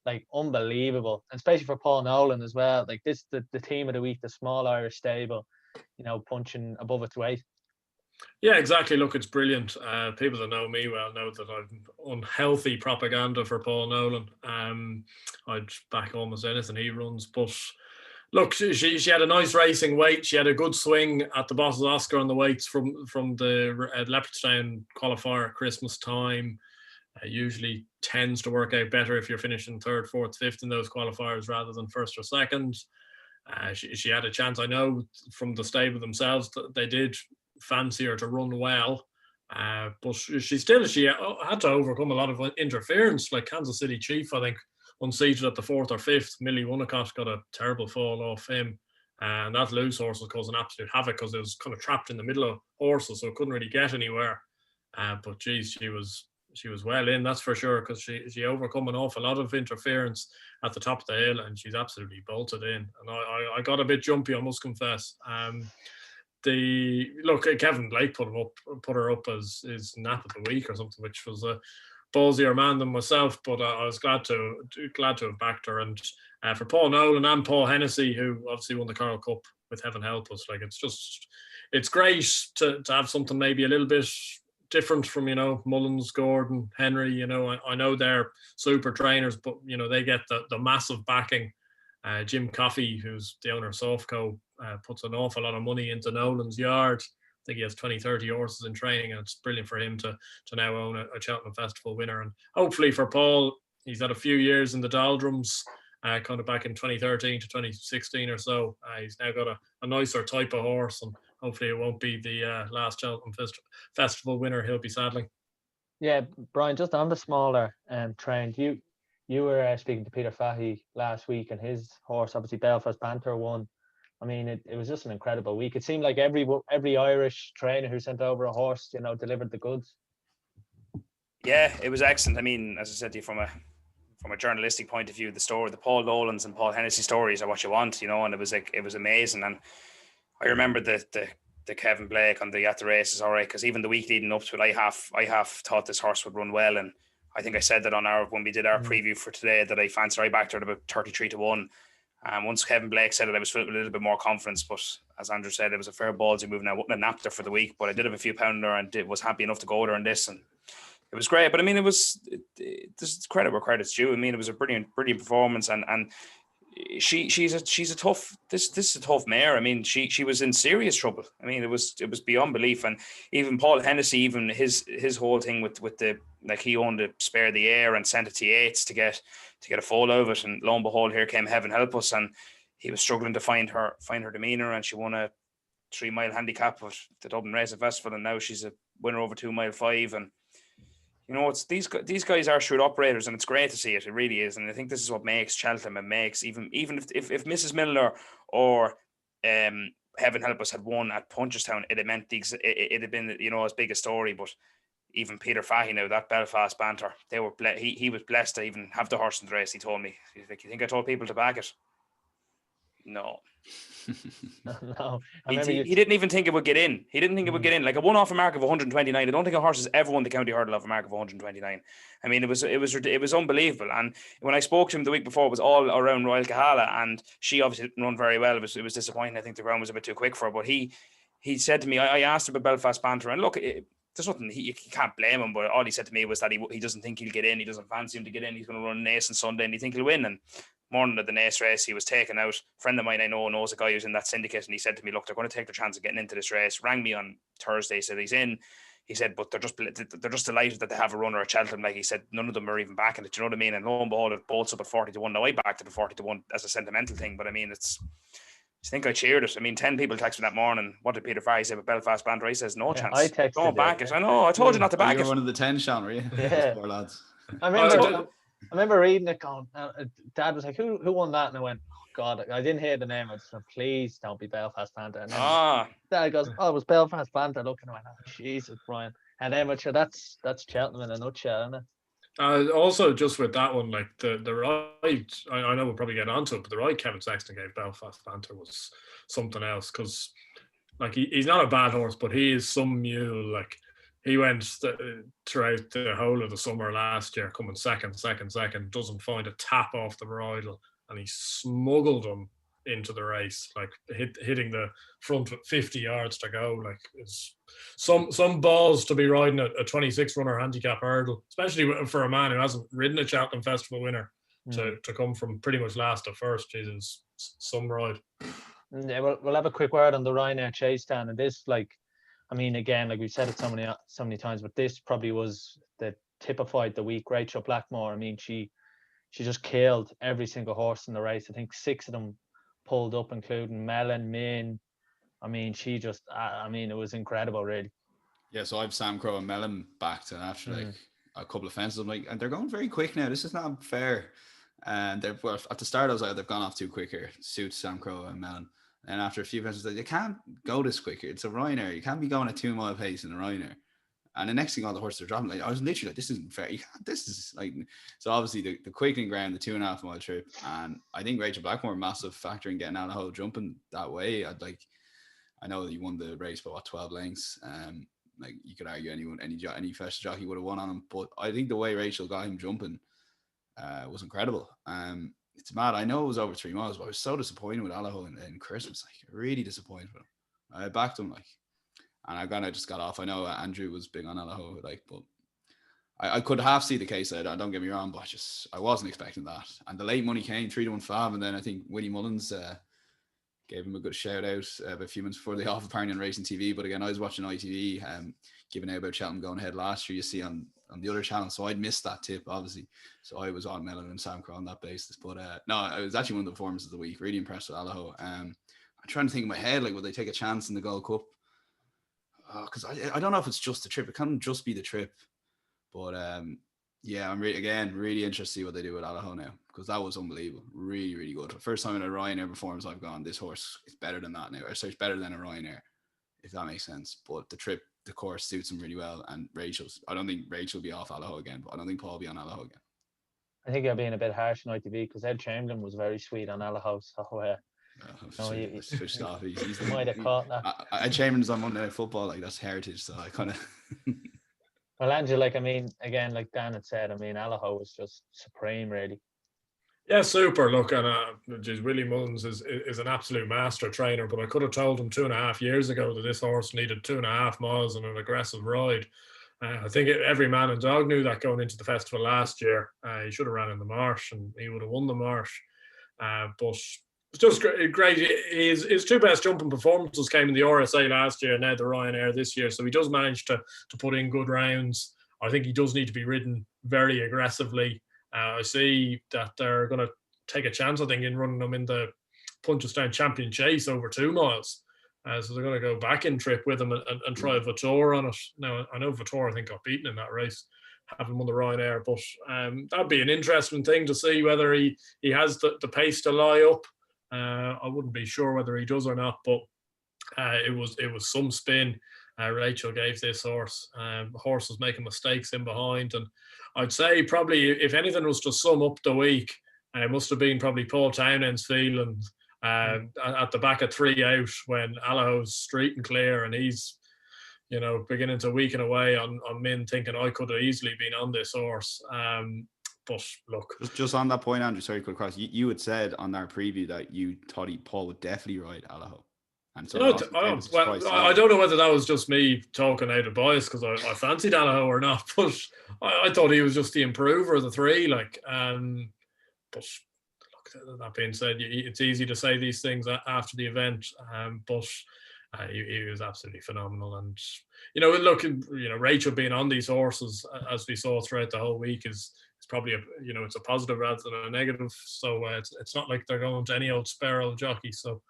[SPEAKER 1] like unbelievable, and especially for Paul Nolan as well. Like this, the team of the week, the small Irish stable, punching above its weight.
[SPEAKER 3] Yeah, exactly. Look, it's brilliant. People that know me well know that I'm unhealthy propaganda for Paul Nolan. I'd back almost anything he runs. But look, she had a nice racing weight. She had a good swing at the Bosses Oscar on the weights from the Leopardstown qualifier at Christmas time. Usually tends to work out better if you're finishing third, fourth, fifth in those qualifiers rather than first or second. She had a chance. I know from the stable themselves that they did fancy her to run well, but she had to overcome a lot of interference. Like Kansas City Chief, I think, unseated at the fourth or fifth. Millie Wunnicott got a terrible fall off him, and that loose horse was causing absolute havoc because it was kind of trapped in the middle of horses, so it couldn't really get anywhere. But geez, she was well in, that's for sure, because she overcome an awful lot of interference at the top of the hill, and she's absolutely bolted in. And I got a bit jumpy, I must confess. Kevin Blake put her up as his nap of the week or something, which was a ballsier man than myself. But I was glad to have backed her. And for Paul Nolan and Paul Hennessy, who obviously won the Cairo Cup with Heaven Help Us, like it's great to have something maybe a little bit different from Mullins, Gordon, Henry. I know they're super trainers, but they get the massive backing. Jim Coffey, who's the owner of Softco, puts an awful lot of money into Nolan's yard. I think he has 20-30 horses in training, and it's brilliant for him to now own a Cheltenham Festival winner. And hopefully for Paul, he's had a few years in the doldrums, kind of back in 2013 to 2016 or so. He's now got a nicer type of horse, and hopefully it won't be the last Cheltenham Festival winner he'll be saddling.
[SPEAKER 1] Yeah, Brian, just on the smaller trend, you were speaking to Peter Fahey last week, and his horse, obviously Belfast Panther, won. I mean, it was just an incredible week. It seemed like every Irish trainer who sent over a horse, delivered the goods.
[SPEAKER 4] Yeah, it was excellent. I mean, as I said to you, from a journalistic point of view, the Paul Nolans and Paul Hennessy stories are what you want, and it was amazing. And I remember the Kevin Blake at the races, all right, because even the week leading up to it, I half thought this horse would run well, and I think I said that when we did our preview for today that I backed her at about 33-1. Once Kevin Blake said it, I was filled with a little bit more confidence. But as Andrew said, it was a fair ballsy move. Now I wouldn't have napped her for the week, but I did have a few pounder and was happy enough to go there on this, and it was great. But I mean, there's credit where credit's due. I mean, it was a brilliant performance, and she's a tough. This is a tough mare. I mean, she was in serious trouble. I mean, it was beyond belief. And even Paul Hennessy, even his whole thing with the, like, he owned a Spare the Air and sent it to Yates to get a photo of it, and lo and behold, here came Heaven Help Us, and he was struggling to find her demeanor, and she won a 3-mile handicap at the Dublin Racing Festival, and now she's a winner over 2-mile 5. And it's these guys are shrewd operators, and it's great to see it. It really is, and I think this is what makes Cheltenham, and makes even if Mrs. Milner or Heaven Help Us had won at Punchestown, it had been as big a story. But even Peter Fahey, now that Belfast Banter, he was blessed to even have the horse in the race. He told me, he's like, you think I told people to back it? No.
[SPEAKER 1] No,
[SPEAKER 4] he didn't even think it would get in. He didn't think it would get in. Like a one-off a mark of 129. I don't think a horse has ever won the county hurdle off a mark of 129. I mean, it was unbelievable. And when I spoke to him the week before, it was all around Royal Kahala, and she obviously didn't run very well. It was disappointing. I think the ground was a bit too quick for her. But he said to me, I asked him about Belfast Banter, and look, there's nothing, you can't blame him, but all he said to me was that he doesn't think he'll get in. He doesn't fancy him to get in. He's going to run an ace on Sunday, and he think he'll win. And morning of the Nace race, he was taken out. A friend of mine I know knows a guy who's in that syndicate, and he said to me, look, they're going to take their chance of getting into this race. Rang me on Thursday, said he's in. He said, but they're just delighted that they have a runner at Cheltenham. Like he said, none of them are even backing it. Do you know what I mean? And lo and behold, it bolts up at 40-1. Now I backed it at 40-1 as a sentimental thing, but I mean, I think I cheered it. I mean, 10 people texted me that morning. What did Peter Fahey say about Belfast Banter? He says, no chance.
[SPEAKER 1] I texted
[SPEAKER 4] don't back it. I know. I told you not to back it.
[SPEAKER 2] You were one of the 10, Sean, were you?
[SPEAKER 1] Yeah.
[SPEAKER 2] Poor lads.
[SPEAKER 1] I remember remember reading it going, Dad was like, who won that? And I went, oh God, I didn't hear the name. I just went, please don't be Belfast Panther. And then Dad goes, oh, it was Belfast Panther. Looking, I went, oh, Jesus, Brian. And then, sure, that's Cheltenham in a nutshell, isn't it?
[SPEAKER 3] Also, just with that one, like the ride, I know we'll probably get onto it, but the ride Kevin Sexton gave Belfast Panther was something else, because like he's not a bad horse, but he is some mule. Like he went throughout the whole of the summer last year, coming second, doesn't find a tap off the bridle, and he smuggled him into the race, like hitting the front with 50 yards to go. Like it's some balls to be riding a 26 runner handicap hurdle, especially for a man who hasn't ridden a Cheltenham Festival winner to come from pretty much last to first. Jesus, some ride.
[SPEAKER 1] Yeah, we'll have a quick word on the Ryanair chase stand, and this, like, I mean, again, like we've said it so many times, but this probably was the typified the week. Rachel Blackmore, I mean, she just killed every single horse in the race. I think 6 of them pulled up, including Mellon, Min. I mean, she just, I mean, it was incredible, really.
[SPEAKER 2] Yeah, so I've Sam Crow and Mellon backed, and after like a couple of fences, I'm like, and they're going very quick now. This is not fair. And they're, well, at the start, I was like, they've gone off too quick here. Suits Sam Crow and Mellon. And after a few fences, like, you can't go this quick here. It's a Ryanair. You can't be going at 2 mile pace in a Ryanair. And the next thing, all the horses are dropping. Like, I was literally like, this isn't fair. You can't, this is like, so obviously the quickening ground, the 2.5 mile trip. And I think Rachel Blackmore, massive factor in getting out of hole jumping that way. I know that he won the race by 12 lengths. Like you could argue any festival jockey would have won on him. But I think the way Rachel got him jumping was incredible. It's mad. I know it was over 3 miles, but I was so disappointed with Allaho and Christmas. Like, really disappointed with him. I backed him, like, and I just got off. I know Andrew was big on Allaho, like, but I could half see the case. Don't get me wrong, but I wasn't expecting that. And the late money came 3-1 Fab, and then I think Willie Mullins gave him a good shout out a few minutes before they off, apparently on Racing TV. But again, I was watching ITV, giving out about Cheltenham going ahead last year. You see on the other channel, so I'd missed that tip, obviously. So I was on Mellon and Sam Crow on that basis. But no, it was actually one of the performances of the week. Really impressed with Allaho. I'm trying to think in my head, like, would they take a chance in the Gold Cup? Because I don't know if it's just the trip. It can't just be the trip. But yeah, I'm really interested to see what they do with Allaho now, because that was unbelievable. Really, really good. First time in a Ryanair performance, I've gone, this horse is better than that now. Or sorry, it's better than a Ryanair, if that makes sense. But the trip, the course suits him really well. And I don't think Rachel will be off Allaho again, but I don't think Paul will be on Allaho again. I
[SPEAKER 1] think you're being a bit harsh on ITV, because Ed Chamberlain was very sweet on Allaho. So
[SPEAKER 2] switched off. He's
[SPEAKER 1] might have caught that.
[SPEAKER 2] Ed Chamberlain's on Monday Night Football, like, that's heritage. So I kind of.
[SPEAKER 1] Well, Andrew, like, I mean, again, like Dan had said, I mean, Allaho was just supreme, really.
[SPEAKER 3] Yeah, super. Look, and Willie Mullins is an absolute master trainer, but I could have told him 2.5 years ago that this horse needed 2.5 miles and an aggressive ride. I think every man and dog knew that going into the festival last year. He should have ran in the Marsh, and he would have won the Marsh. But it's just great. His 2 best jumping performances came in the RSA last year, and now the Ryanair this year. So he does manage to put in good rounds. I think he does need to be ridden very aggressively. I see that they're going to take a chance, I think, in running them in the Punchestown Champion Chase over 2 miles. So they're going to go back in trip with him and try Vitor on it. Now, I know Vitor, I think, got beaten in that race, having won the Ryanair. But that'd be an interesting thing to see whether he has the pace to lie up. I wouldn't be sure whether he does or not, but it was some spin Rachel gave this horse. The horse was making mistakes in behind, and I'd say probably, if anything was to sum up the week, it must have been probably Paul Townend's feeling at the back of 3 out when Allaho's street and clear, and he's, beginning to weaken away on Min, thinking I could have easily been on this horse. But look,
[SPEAKER 2] just on that point, Andrew, sorry, quick cross. You had said on our preview that you thought Paul would definitely ride Allaho. And so
[SPEAKER 3] I don't know whether that was just me talking out of bias, because I fancied Allaho or not, but I thought he was just the improver of the 3. But look, that being said, it's easy to say these things after the event, but he was absolutely phenomenal. And look, Rachel being on these horses, as we saw throughout the whole week, is probably it's a positive rather than a negative. So it's not like they're going to any old Sparrow jockey. So.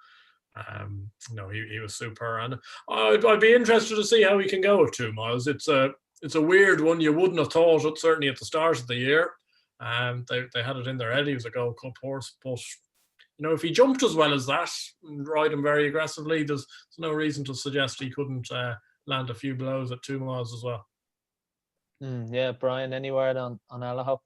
[SPEAKER 3] He was super, and I'd be interested to see how he can go at 2 miles. It's a weird one. You wouldn't have thought it, certainly at the start of the year. They had it in their head he was a Gold Cup horse, but if he jumped as well as that and ride him very aggressively, there's no reason to suggest he couldn't land a few blows at 2 miles as well.
[SPEAKER 1] Yeah, Brian, any word on Allaho?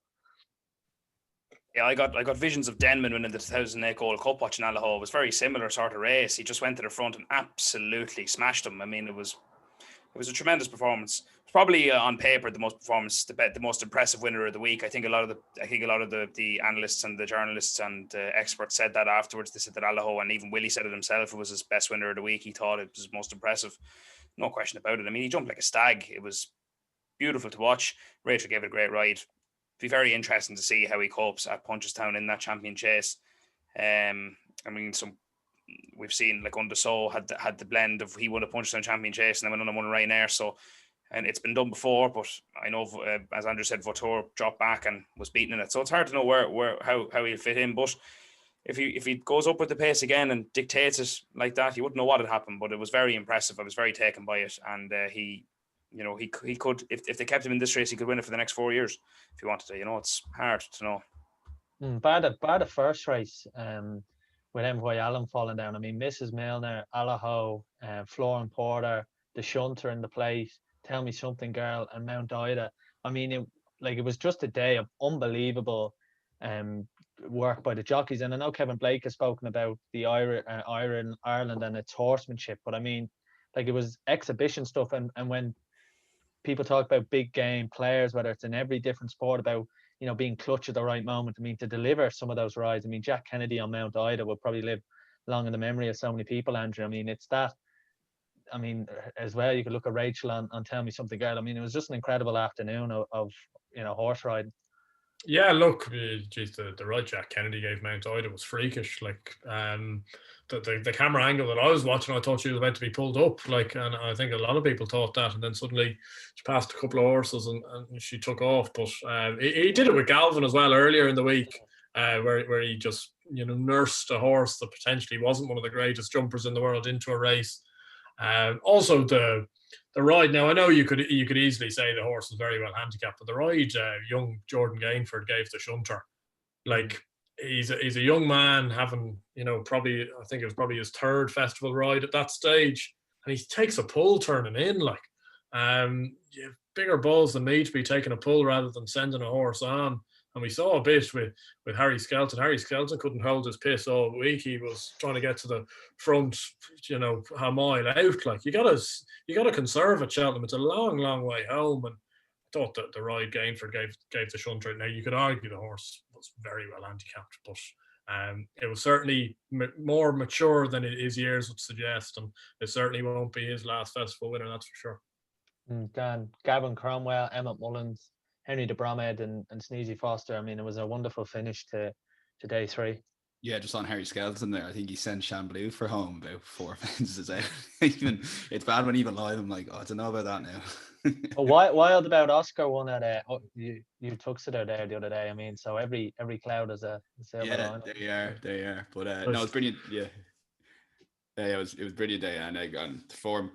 [SPEAKER 4] Yeah, I got visions of Denman winning the 2008 Gold Cup watching Allaho. It was very similar sort of race. He just went to the front and absolutely smashed him. I mean, it was a tremendous performance. It's probably on paper the most impressive winner of the week. I think a lot of the analysts and the journalists and experts said that afterwards. They said that Allaho, and even Willie said it himself, it was his best winner of the week. He thought it was most impressive. No question about it. I mean, he jumped like a stag. It was beautiful to watch. Rachel gave it a great ride. Be very interesting to see how he copes at Punchestown in that champion chase. I mean, we've seen like Undersow had the blend of he won a Punchestown champion chase and then went on one Ryanair. So, and it's been done before, but I know as Andrew said, Vautour dropped back and was beaten in it. So it's hard to know how he'll fit in. But if he goes up with the pace again and dictates it like that, you wouldn't know what had happened. But it was very impressive. I was very taken by it, and he could, if they kept him in this race, he could win it for the next 4 years if he wanted to. It's hard to know.
[SPEAKER 1] Bar the first race, with Mccoy Allen falling down. I mean, Mrs. Milner, Allaho, Florence Porter, the Shunter in the place, Tell Me Something Girl, and Mount Ida. I mean, it was just a day of unbelievable work by the jockeys. And I know Kevin Blake has spoken about the Ireland and its horsemanship, but I mean, like, it was exhibition stuff. And when people talk about big game players, whether it's in every different sport, about being clutch at the right moment. I mean, to deliver some of those rides. I mean, Jack Kennedy on Mount Ida will probably live long in the memory of so many people, Andrew. I mean, it's that. I mean, as well, you could look at Rachel on Tell Me Something Girl. I mean, it was just an incredible afternoon of horse riding.
[SPEAKER 3] Yeah, look, geez, the ride Jack Kennedy gave Mount Ida was freakish. Like, the camera angle that I was watching, I thought she was meant to be pulled up. Like, and I think a lot of people thought that. And then suddenly she passed a couple of horses and she took off. But he did it with Galvin as well earlier in the week, where he just nursed a horse that potentially wasn't one of the greatest jumpers in the world into a race. Also the ride. Now I know you could easily say the horse was very well handicapped, but the ride young Jordan Gainford gave the Shunter. Like, he's a young man having probably, I think it was probably his third festival ride at that stage, and he takes a pull turning in. Like, you have bigger balls than me to be taking a pull rather than sending a horse on. And we saw a bit with Harry Skelton. Harry Skelton couldn't hold his piss all week. He was trying to get to the front, a mile out. Like, you gotta conserve at Cheltenham. It's a long, long way home. And I thought that the ride Gainford gave the Shunter. Now, you could argue the horse was very well handicapped, but it was certainly more mature than his years would suggest, and it certainly won't be his last festival winner, that's for sure.
[SPEAKER 1] Gavin Cromwell, Emmett Mullins, Henry de Bromhead and Sneezy Foster. I mean, it was a wonderful finish to day 3.
[SPEAKER 2] Yeah, just on Harry Skelton there, I think he sent Chamblou for home about 4 fences out. Even it's bad when even live. I'm like, I don't know about that now.
[SPEAKER 1] Wild about Oscar won at you took it there the other day. I mean, so every cloud is a silver lining.
[SPEAKER 2] They are. But no, it's brilliant. Yeah. Yeah, it was brilliant day, and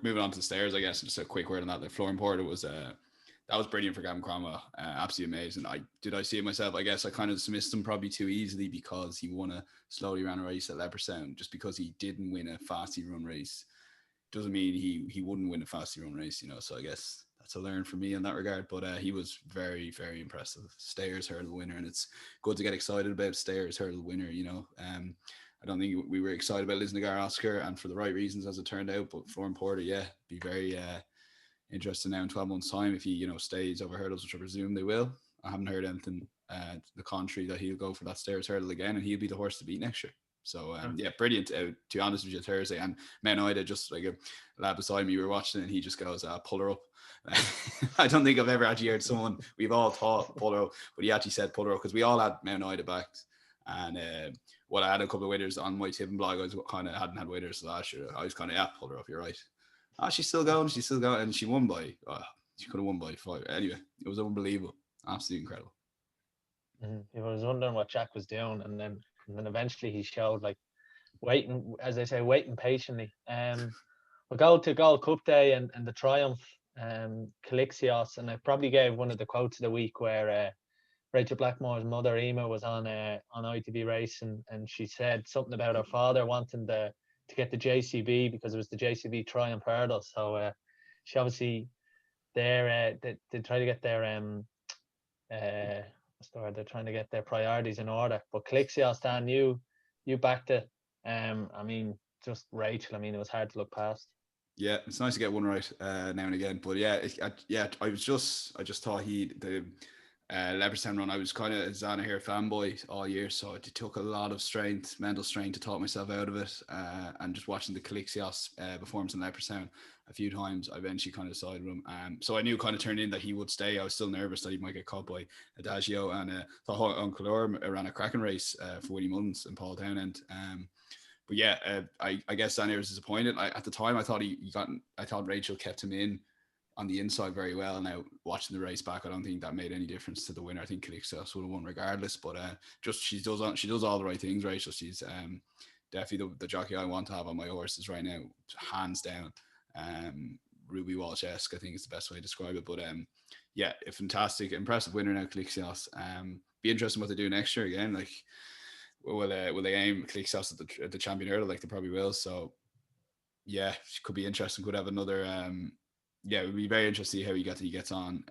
[SPEAKER 2] moving on to the stairs, I guess just a quick word on that. The Florence Porter was that was brilliant for Gavin Cromwell. Absolutely amazing. I see it myself. I guess I kind of dismissed him probably too easily because he slowly ran a race at Leopardstown. Just because he didn't win a fasty run race doesn't mean he wouldn't win a fasty run race, So I guess that's a learn for me in that regard. But he was very, very impressive. Stayers hurdle winner, and it's good to get excited about Stayers hurdle winner. I don't think we were excited about Lisnagar Oscar, and for the right reasons as it turned out. But Florence Porter, be very interested now in 12 months' time if he stays over hurdles, which I presume they will. I haven't heard anything the contrary that he'll go for that Stairs hurdle again, and he'll be the horse to beat next year. So brilliant. To be honest with you, Thursday, and Mount Ida, just like a lad beside me, we were watching it, and he just goes, pull her up. I don't think I've ever actually heard someone, we've all thought pull her up, but he actually said pull her up, because we all had Mount Ida backs. And I had a couple of winners on my tipping blog. I was kind of hadn't had winners last year. I was kind of pull her up. You're right. She's still going, and she won by. She could have won by 5. Anyway, it was unbelievable, absolutely incredible.
[SPEAKER 1] I was wondering what Jack was doing, and then eventually he showed, like, waiting, as they say, waiting patiently. We'll go to Gold Cup Day and the Triumph, Calixios, and I probably gave one of the quotes of the week where Rachel Blackmore's mother, Emma, was on ITV Racing, and she said something about her father wanting to get the JCB because it was the JCB Triumph hurdle. So she obviously they try to get their they're trying to get their priorities in order. But Calixios, Dan, you backed it. I mean, just Rachel. I mean, it was hard to look past.
[SPEAKER 2] Yeah, it's nice to get one right now and again. But yeah, I just thought the Leopardstown run, I was kind of a Zanahiyr fanboy all year, so it took a lot of mental strength to talk myself out of it. And just watching the Calixios performance in Leopardstown a few times, I eventually kind of sided with him. So I knew kind of turned in that he would stay. I was still nervous that he might get caught by Adagio, and thought Uncle Orm ran a cracking race for Willie Mullins and Paul Townend. But yeah, I guess Zanahiyr was disappointed. At the time, I thought I thought Rachel kept him in on the inside very well. Now watching the race back, I don't think that made any difference to the winner. I think Calixios would have won regardless. But just she does all the right things, Rachel. She's definitely the jockey I want to have on my horses right now, hands down. Ruby Walsh-esque, I think is the best way to describe it. But yeah, a fantastic, impressive winner now, Calixios. Be interesting what they do next year again. Like, will they aim Calixios at the champion hurdle? Like they probably will. So yeah, it could be interesting. Could have another. Yeah, it would be very interesting to see how he gets on.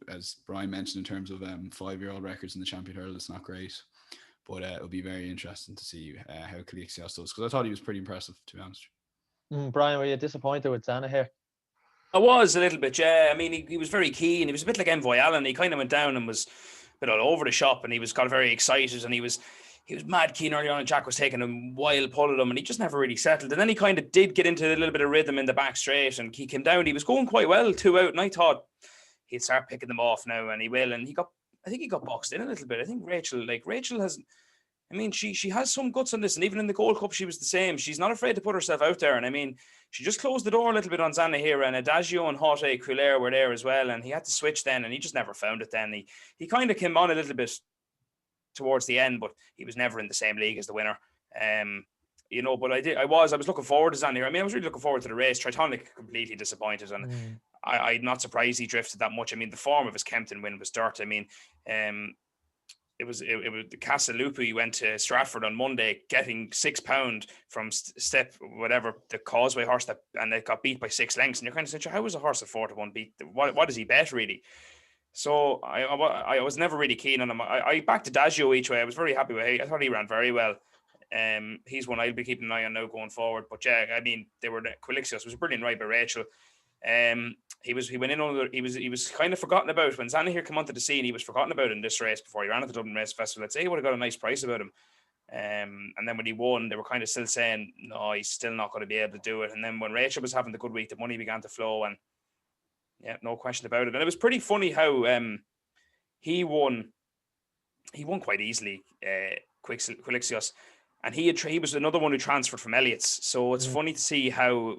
[SPEAKER 2] As Brian mentioned, in terms of 5-year-old records in the champion hurdle, it's not great. But it will be very interesting to see how Calixios does, because I thought he was pretty impressive, to be honest.
[SPEAKER 1] Brian, were you disappointed with Zanahiyr?
[SPEAKER 4] I was a little bit, yeah. I mean, he was very keen. He was a bit like Envoy Allen. He kind of went down and was a bit all over the shop, and he got very excited, and he was mad keen early on, and Jack was taking a wild pull at him, and he just never really settled. And then he kind of did get into a little bit of rhythm in the back straight, and he came down. He was going quite well, 2 out, and I thought he'd start picking them off now, and he will. And I think he got boxed in a little bit. I think Rachel has, I mean, she has some guts on this, and even in the Gold Cup, she was the same. She's not afraid to put herself out there, and I mean, she just closed the door a little bit on Zanahiyr, and Adagio and Haute Cuillère were there as well, and he had to switch then, and he just never found it then. He kind of came on a little bit towards the end, but he was never in the same league as the winner. But I was looking forward to Zanahiyr. I mean, I was really looking forward to the race. Tritonic completely disappointed, and I'm not surprised he drifted that much. I mean, the form of his Kempton win was dirt. I mean, it was the Casalupi. He went to Stratford on Monday, getting £6 from step whatever the Causeway horse and it got beat by 6 lengths. And you're kind of saying, how was a horse at 4-1 beat? What does he bet really? So I was never really keen on him. I backed Adagio each way. I was very happy with him. I thought he ran very well. He's one I'll be keeping an eye on now going forward. But yeah, I mean, Calixios was a brilliant ride by Rachel. He was kind of forgotten about when Zanahiyr came onto the scene. He was forgotten about in this race before he ran at the Dublin Race Festival. I'd say he would have got a nice price about him. And then when he won, they were kind of still saying, no, he's still not going to be able to do it. And then when Rachel was having the good week, the money began to flow, and yeah, no question about it. And it was pretty funny how he won quite easily, Calixios, and he was another one who transferred from Elliott's. So it's funny to see how,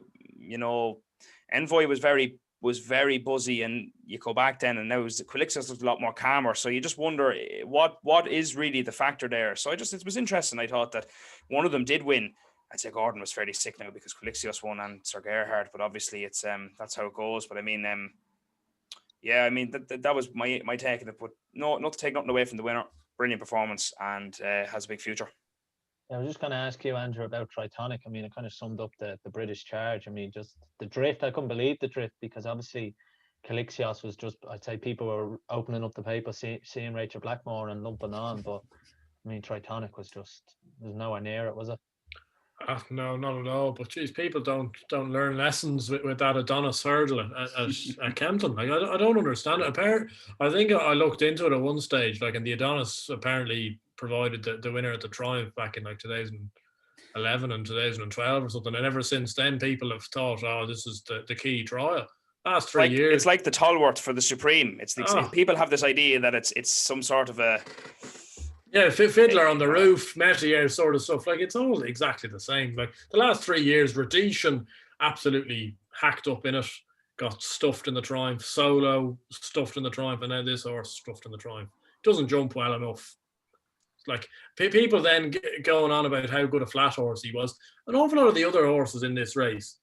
[SPEAKER 4] Envoy was very buzzy, and you go back then, and now Calixios looked a lot more calmer. So you just wonder what is really the factor there. So it was interesting. I thought that one of them did win. I'd say Gordon was fairly sick now because Calixios won and Sir Gerhard, but obviously it's that's how it goes. But I mean, that was my take on it. But not to take nothing away from the winner. Brilliant performance, and has a big future.
[SPEAKER 1] I was just going to ask you, Andrew, about Tritonic. I mean, it kind of summed up the British charge. I mean, just the drift. I couldn't believe the drift, because obviously Calixios was just, I'd say people were opening up the paper, seeing Rachel Blackmore and lumping on. But I mean, Tritonic was nowhere near it, was it?
[SPEAKER 3] No, not at all. But geez, people don't learn lessons with that Adonis hurdle at Kempton. Like, I don't understand it. I think I looked into it at one stage. Like, and the Adonis apparently provided the winner at the Triumph back in like 2011 and 2012 or something. And ever since then, people have thought, oh, this is the key trial. Last 3 years,
[SPEAKER 4] it's like the Tolworth for the Supreme. People have this idea that it's some sort of a.
[SPEAKER 3] Yeah, Fiddler on the Roof, Metier sort of stuff. Like, it's all exactly the same. Like, the last 3 years, Radishan absolutely hacked up in it, got stuffed in the Triumph. Solo stuffed in the Triumph, and now this horse stuffed in the Triumph. Doesn't jump well enough. Like, people then going on about how good a flat horse he was. An awful lot of the other horses in this race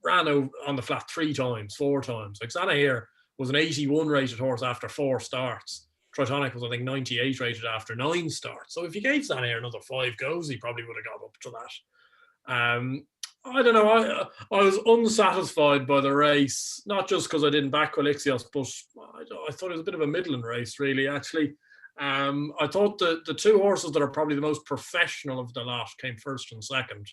[SPEAKER 3] ran on the flat 3 times, 4 times. Like, Zanahiyr was an 81 rated horse after 4 starts. Tritonic was, I think, 98 rated after 9 starts. So if you gave Sanair another 5 goes, he probably would have got up to that. I don't know. I was unsatisfied by the race, not just because I didn't back Quilixios, but I thought it was a bit of a middling race, really, actually. I thought the 2 horses that are probably the most professional of the lot came first and second.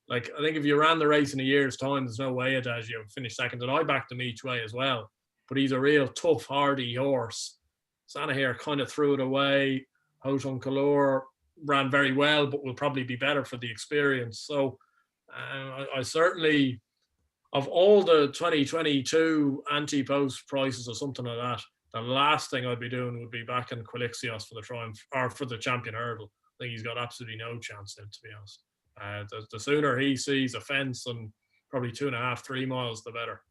[SPEAKER 3] Like, I think if you ran the race in a year's time, there's no way Adagio would finish second. And I backed him each way as well. But he's a real tough, hardy horse. Sanair kind of threw it away. Hoton Kalor ran very well, but will probably be better for the experience. So I certainly, of all the 2022 anti-post prices or something like that, the last thing I'd be doing would be backing Quilixios for the Triumph or for the Champion Hurdle. I think he's got absolutely no chance in, to be honest. The sooner he sees a fence and probably 2.5, 3 miles, the better.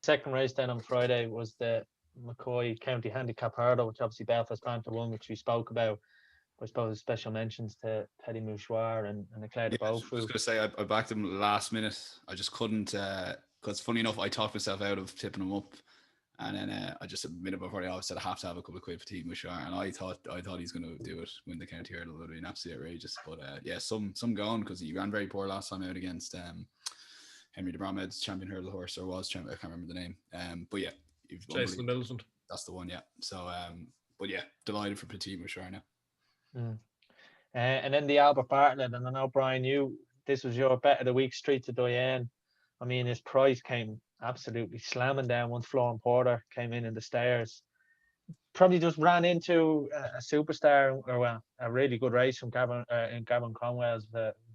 [SPEAKER 1] Second race then on Friday was the Mccoy County Handicap Hurdle, which obviously Belfast Panther won, which we spoke about. I suppose special mentions to Teddy Mouchoir and Eclair de Beaufort.
[SPEAKER 2] I was going to say I backed him last minute. I just couldn't, because funny enough, I talked myself out of tipping him up, and then I just a minute before I said I have to have a couple of quid for Teddy Mouchoir, and I thought he's going to do it, win the county hurdle. It would have been absolutely outrageous. But yeah, some gone because he ran very poor last time out against Henry de Bromhead's champion hurdle horse, or was champion. I can't remember the name. But yeah,
[SPEAKER 3] Jason Militant.
[SPEAKER 2] That's the one. Yeah. So but yeah, delighted for Petit Mouchoir now.
[SPEAKER 1] And then the Albert Bartlett, and I know, Brian, this was your bet of the week, Street to Diane. I mean, his price came absolutely slamming down once Florence Porter came in the stairs. Probably just ran into a superstar, or a really good race from Gavin Cromwell's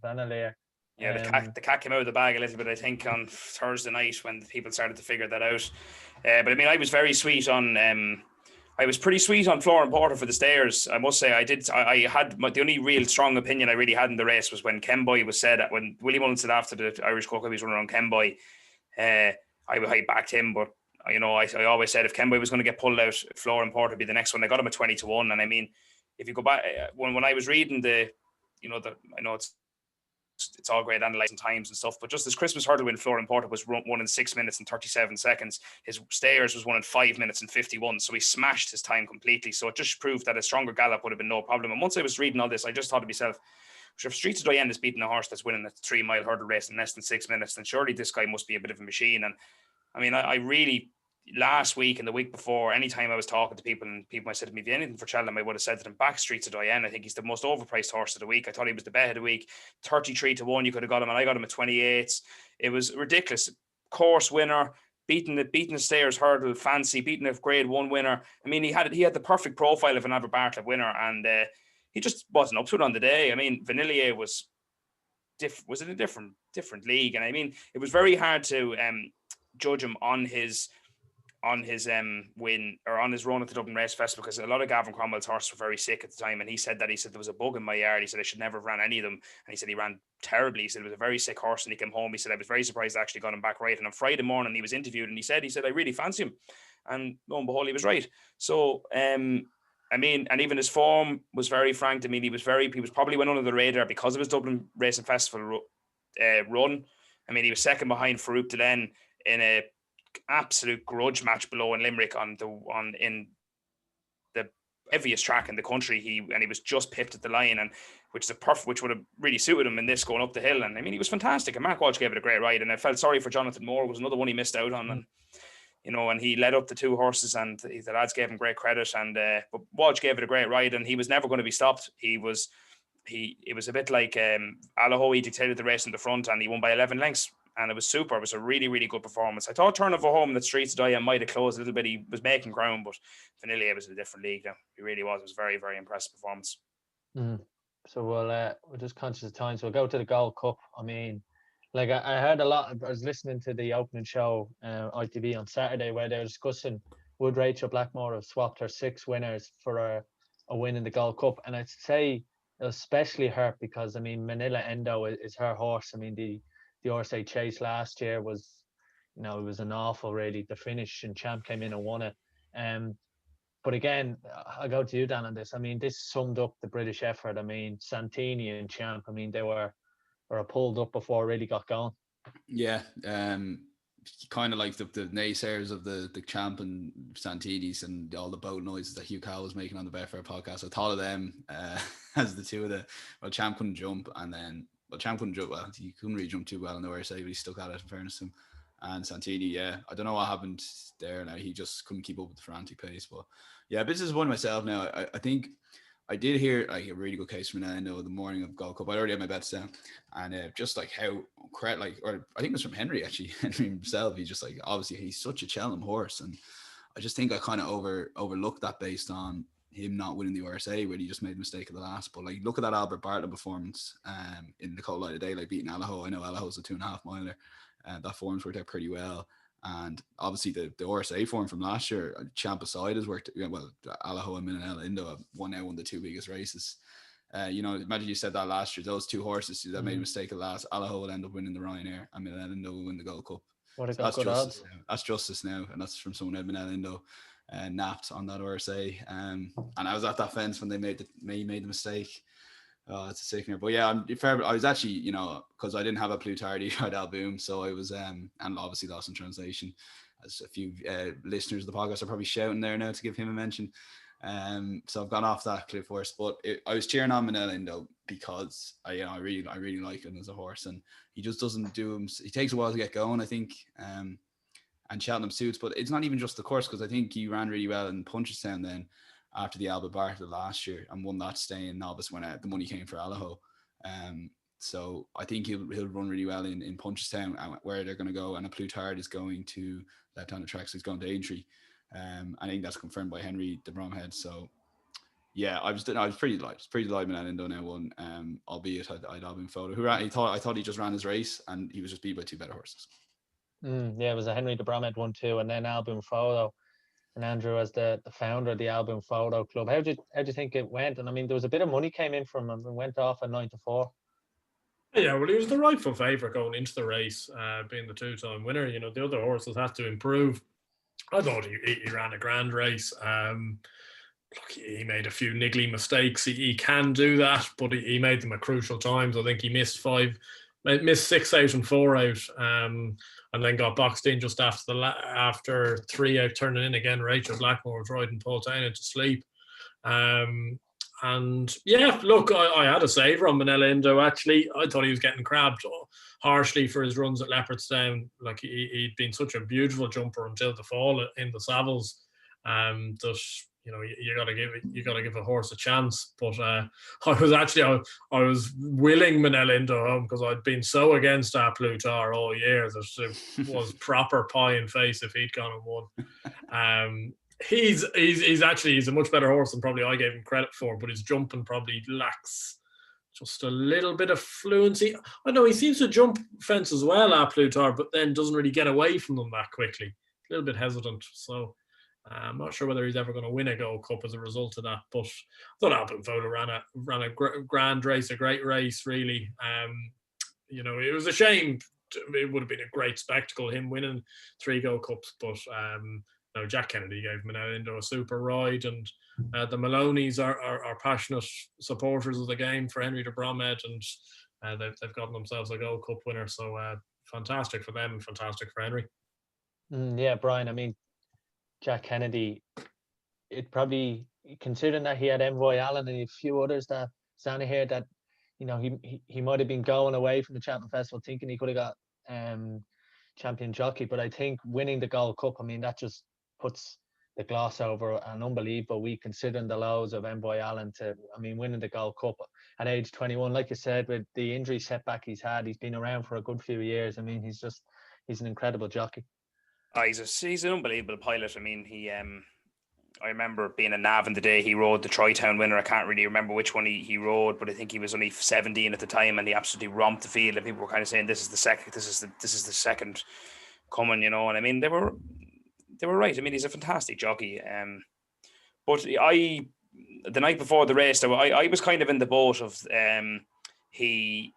[SPEAKER 1] Vanillere.
[SPEAKER 4] Yeah, the cat came out of the bag a little bit, I think, on Thursday night when people started to figure that out. But I mean, I was very sweet on. I was pretty sweet on Florence Porter for the stairs. I must say, I had the only real strong opinion I really had in the race was when Kemboy was said, when Willie Mullen said after the Irish Cup he was running on Kemboy. I backed him, but I always said if Kemboy was going to get pulled out, Florence Porter would be the next one. I got him at 20-1, and I mean, if you go back when I was reading I know it's all great analysing times and stuff, but just this Christmas hurdle when Florence Porter was won in 6 minutes and 37 seconds, his stairs was won in 5 minutes and 51, so he smashed his time completely. So it just proved that a stronger gallop would have been no problem. And once I was reading all this, I just thought to myself, if Street to Diane is beating a horse that's winning a 3 mile hurdle race in less than 6 minutes, then surely this guy must be a bit of a machine. And I mean, I really, last week and the week before, anytime I was talking to people and people said to me, if you anything for Cheltenham, I would have said to them, back Street to Diane. I think he's the most overpriced horse of the week. I thought he was the bet of the week. 33-1, you could have got him, and I got him at 28. It was ridiculous. Course winner, beating the stairs hurdle fancy, beating a grade 1 winner. I mean, he had the perfect profile of an Albert Bartlett winner, and he just wasn't up to it on the day. I mean, Vanillere was in a different league, and I mean, it was very hard to judge him on his win or on his run at the Dublin Race Festival, because a lot of Gavin Cromwell's horses were very sick at the time, and he said there was a bug in my yard. He said I should never have ran any of them, and he said he ran terribly. He said it was a very sick horse, and he came home. He said I was very surprised I actually got him back right. And on Friday morning he was interviewed, and he said I really fancy him, and lo and behold, he was right. So I mean, and even his form was very frank. I mean, he was probably went under the radar because of his Dublin Racing Festival run. I mean, he was second behind Farouk Delen in a absolute grudge match below in Limerick in the heaviest track in the country. He was just pipped at the line, and which would have really suited him in this going up the hill. And I mean, he was fantastic, and Mark Walsh gave it a great ride. And I felt sorry for Jonathan Moore, was another one he missed out on. And and he led up the 2 horses, and the lads gave him great credit. And but Walsh gave it a great ride, and he was never going to be stopped. It was a bit like Allaho. He dictated the race in the front, and he won by 11 lengths. And it was super. It was a really, really good performance. I thought Turn of a Home that Streets to Diane might have closed a little bit. He was making ground, but Vanillere was in a different league now. He really was. It was a very, very impressive performance.
[SPEAKER 1] So we're just conscious of time. So we'll go to the Gold Cup. I mean, like I heard a lot. I was listening to the opening show, ITV on Saturday, where they were discussing would Rachel Blackmore have swapped her 6 winners for a win in the Gold Cup. And I'd say especially her, because I mean, Manila Endo is her horse. I mean, the RSA Chase last year was, it was an awful, really. The finish, and Champ came in and won it. But again, I'll go to you, Dan, on this. I mean, this summed up the British effort. I mean, Santini and Champ, I mean, they were pulled up before it really got going.
[SPEAKER 2] Yeah, kind of like the naysayers of the champ and Santini's and all the boat noises that Hugh Cowell was making on the Betfair podcast. I thought of them as the two of champ couldn't jump, and then champ couldn't jump well. He couldn't really jump too well in the RSA, but he stuck at it in fairness to him. And Santini, yeah, I don't know what happened there. Now he just couldn't keep up with the frantic pace. But yeah, but this is one myself now. I think I did hear like a really good case from Nando the morning of Gold Cup. I already had my bets down, and just like how or I think it was from Henry actually. Henry himself. He's just like, obviously he's such a Cheltenham horse, and I just think I kind of overlooked that based on him not winning the RSA when he just made a mistake at the last. But like, look at that Albert Bartlett performance in the cold light of day, like beating Allaho. I know Allaho's a 2.5 miler. That form's worked out pretty well. And obviously the RSA form from last year, champ aside, has worked well. Allaho and Minanella Indo have won the two biggest races. Imagine you said that last year, those two horses that made a mistake at last, Allaho will end up winning the Ryanair and Minanella Indo will win the Gold Cup. That's justice now. That's justice now. And that's from someone at Minanella Indo napped on that RSA. And I was at that fence when they made the mistake. Oh, it's a sickener. But yeah, I was actually, because I didn't have a Plutardi at Alboom, so I was, and obviously lost in translation, as a few listeners of the podcast are probably shouting there now to give him a mention. So I've gone off that cliff horse, but I was cheering on Minella Indo because I really like him as a horse, and he just doesn't do him. He takes a while to get going, I think. And Cheltenham suits, but it's not even just the course, because I think he ran really well in Punchestown then, after the Albert Bartlett last year, and won that staying novice when the money came for Allaho. So I think he'll run really well in Punchestown, where they're going to go, and a Plutard is going to left-handed track, so he's going to Aintree. I think that's confirmed by Henry de Bromhead. So yeah, I was pretty delighted with that Indo now won, albeit I'd Albin Photo. I thought he just ran his race, and he was just beat by two better horses.
[SPEAKER 1] Yeah, it was a Henry de Bromhead 1-2, and then Albin Photo. And Andrew, as the founder of the Album Photo Club, how do you think it went? And I mean, there was a bit of money came in from him and went off at 9-4.
[SPEAKER 3] Yeah, well, he was the rightful favourite going into the race, being the two-time winner. The other horses had to improve. I thought he ran a grand race. Look, he made a few niggly mistakes. He can do that, but he made them at crucial times. I think he missed 6 out and 4 out, and then got boxed in just after 3 out, turning in again. Rachel Blackmore was riding Paul Town into sleep. And yeah, look, I had a saver on Minella Indo, actually. I thought he was getting crabbed harshly for his runs at Leopardstown. Like, he'd been such a beautiful jumper until the fall in the Savills. That you gotta give a horse a chance. But I was willing Minella Indo home, because I'd been so against that Plutar all year that it was proper pie in face if he'd gone and won. He's a much better horse than probably I gave him credit for, but his jumping probably lacks just a little bit of fluency. I know he seems to jump fences well at Plutar, but then doesn't really get away from them that quickly. A little bit hesitant. So I'm not sure whether he's ever going to win a Gold Cup as a result of that. But I thought Albin Photo ran a grand race, a great race, really. It was a shame. It would have been a great spectacle, him winning 3 Gold Cups, but Jack Kennedy gave Minella Indo a super ride, and the Maloney's are passionate supporters of the game for Henry de Bromhead, and they've gotten themselves a Gold Cup winner. So fantastic for them and fantastic for Henry.
[SPEAKER 1] Yeah, Brian, I mean, Jack Kennedy, it probably, considering that he had Envoy Allen and a few others that standing here, that he might have been going away from the Cheltenham Festival thinking he could have got champion jockey, but I think winning the Gold Cup, I mean, that just puts the gloss over an unbelievable week, considering the lows of Envoy Allen winning the Gold Cup at age 21. Like you said, with the injury setback he's had, he's been around for a good few years. I mean, he's an incredible jockey.
[SPEAKER 4] Oh, he's an unbelievable pilot. I mean, I remember being a nav in the day he rode the Tri-Town winner. I can't really remember which one he rode, but I think he was only 17 at the time, and he absolutely romped the field. And people were kind of saying, this is the second coming, And I mean, they were right. I mean, he's a fantastic jockey. But the night before the race, I was kind of in the boat of he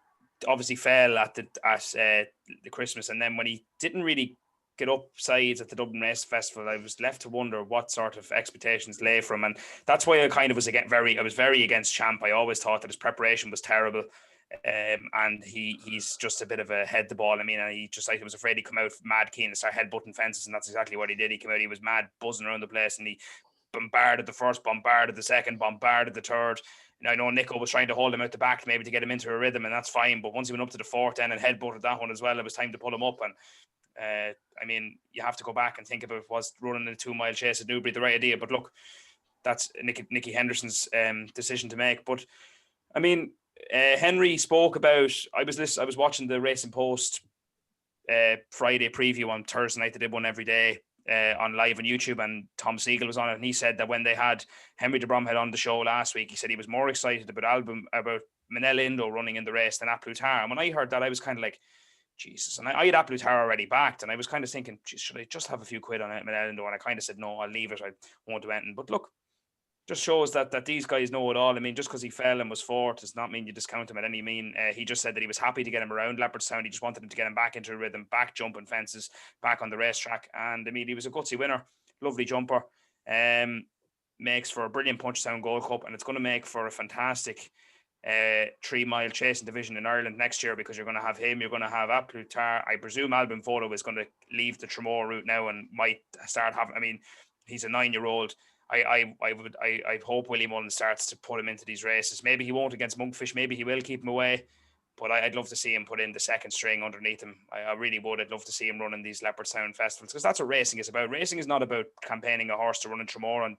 [SPEAKER 4] obviously fell at the Christmas, and then when he didn't really get up sides at the Dublin Race Festival, I was left to wonder what sort of expectations lay for him, and that's why I kind of was very against Champ. I always thought that his preparation was terrible. And he's just a bit of a head the ball. I mean, he just like he was afraid he'd come out mad keen and start headbutting fences, and that's exactly what he did. He came out, he was mad buzzing around the place, and he bombarded the first, bombarded the second, bombarded the third. And I know Nico was trying to hold him out the back maybe to get him into a rhythm, and that's fine. But once he went up to the fourth then and headbutted that one as well, it was time to pull him up. And I mean, you have to go back and think about, was running a 2 mile chase at Newbury the right idea? But look, that's Nicky Henderson's decision to make. But I mean, Henry spoke about, I was watching the Racing Post Friday preview on Thursday night. They did one every day on live on YouTube, and Tom Siegel was on it, and he said that when they had Henry de Bromhead on the show last week, he said he was more excited about Manel Indo running in the race than Aplutar. And when I heard that, I was kind of like, Jesus. And I had Aplutar already backed, and I was kind of thinking, should I just have a few quid on it, Manel Indo? And I kind of said, no, I'll leave it. I won't do anything. But look, just shows that these guys know it all. I mean, just because he fell and was fourth does not mean you discount him at any mean. He just said that he was happy to get him around Leopardstown. He just wanted him to get him back into a rhythm, back jumping fences, back on the racetrack. And I mean, he was a gutsy winner, lovely jumper. Makes for a brilliant Punchestown Gold Cup, and it's going to make for a fantastic 3 mile chasing division in Ireland next year, because you're going to have him, you're going to have Aplutar. I presume Albin Photo is going to leave the Tramore route now and might start having, I mean, he's a 9-year-old. I hope Willie Mullen starts to put him into these races. Maybe he won't against Monkfish. Maybe he will keep him away. But I'd love to see him put in the second string underneath him. I really would. I'd love to see him running these Leopardstown festivals, because that's what racing is about. Racing is not about campaigning a horse to run in Tramore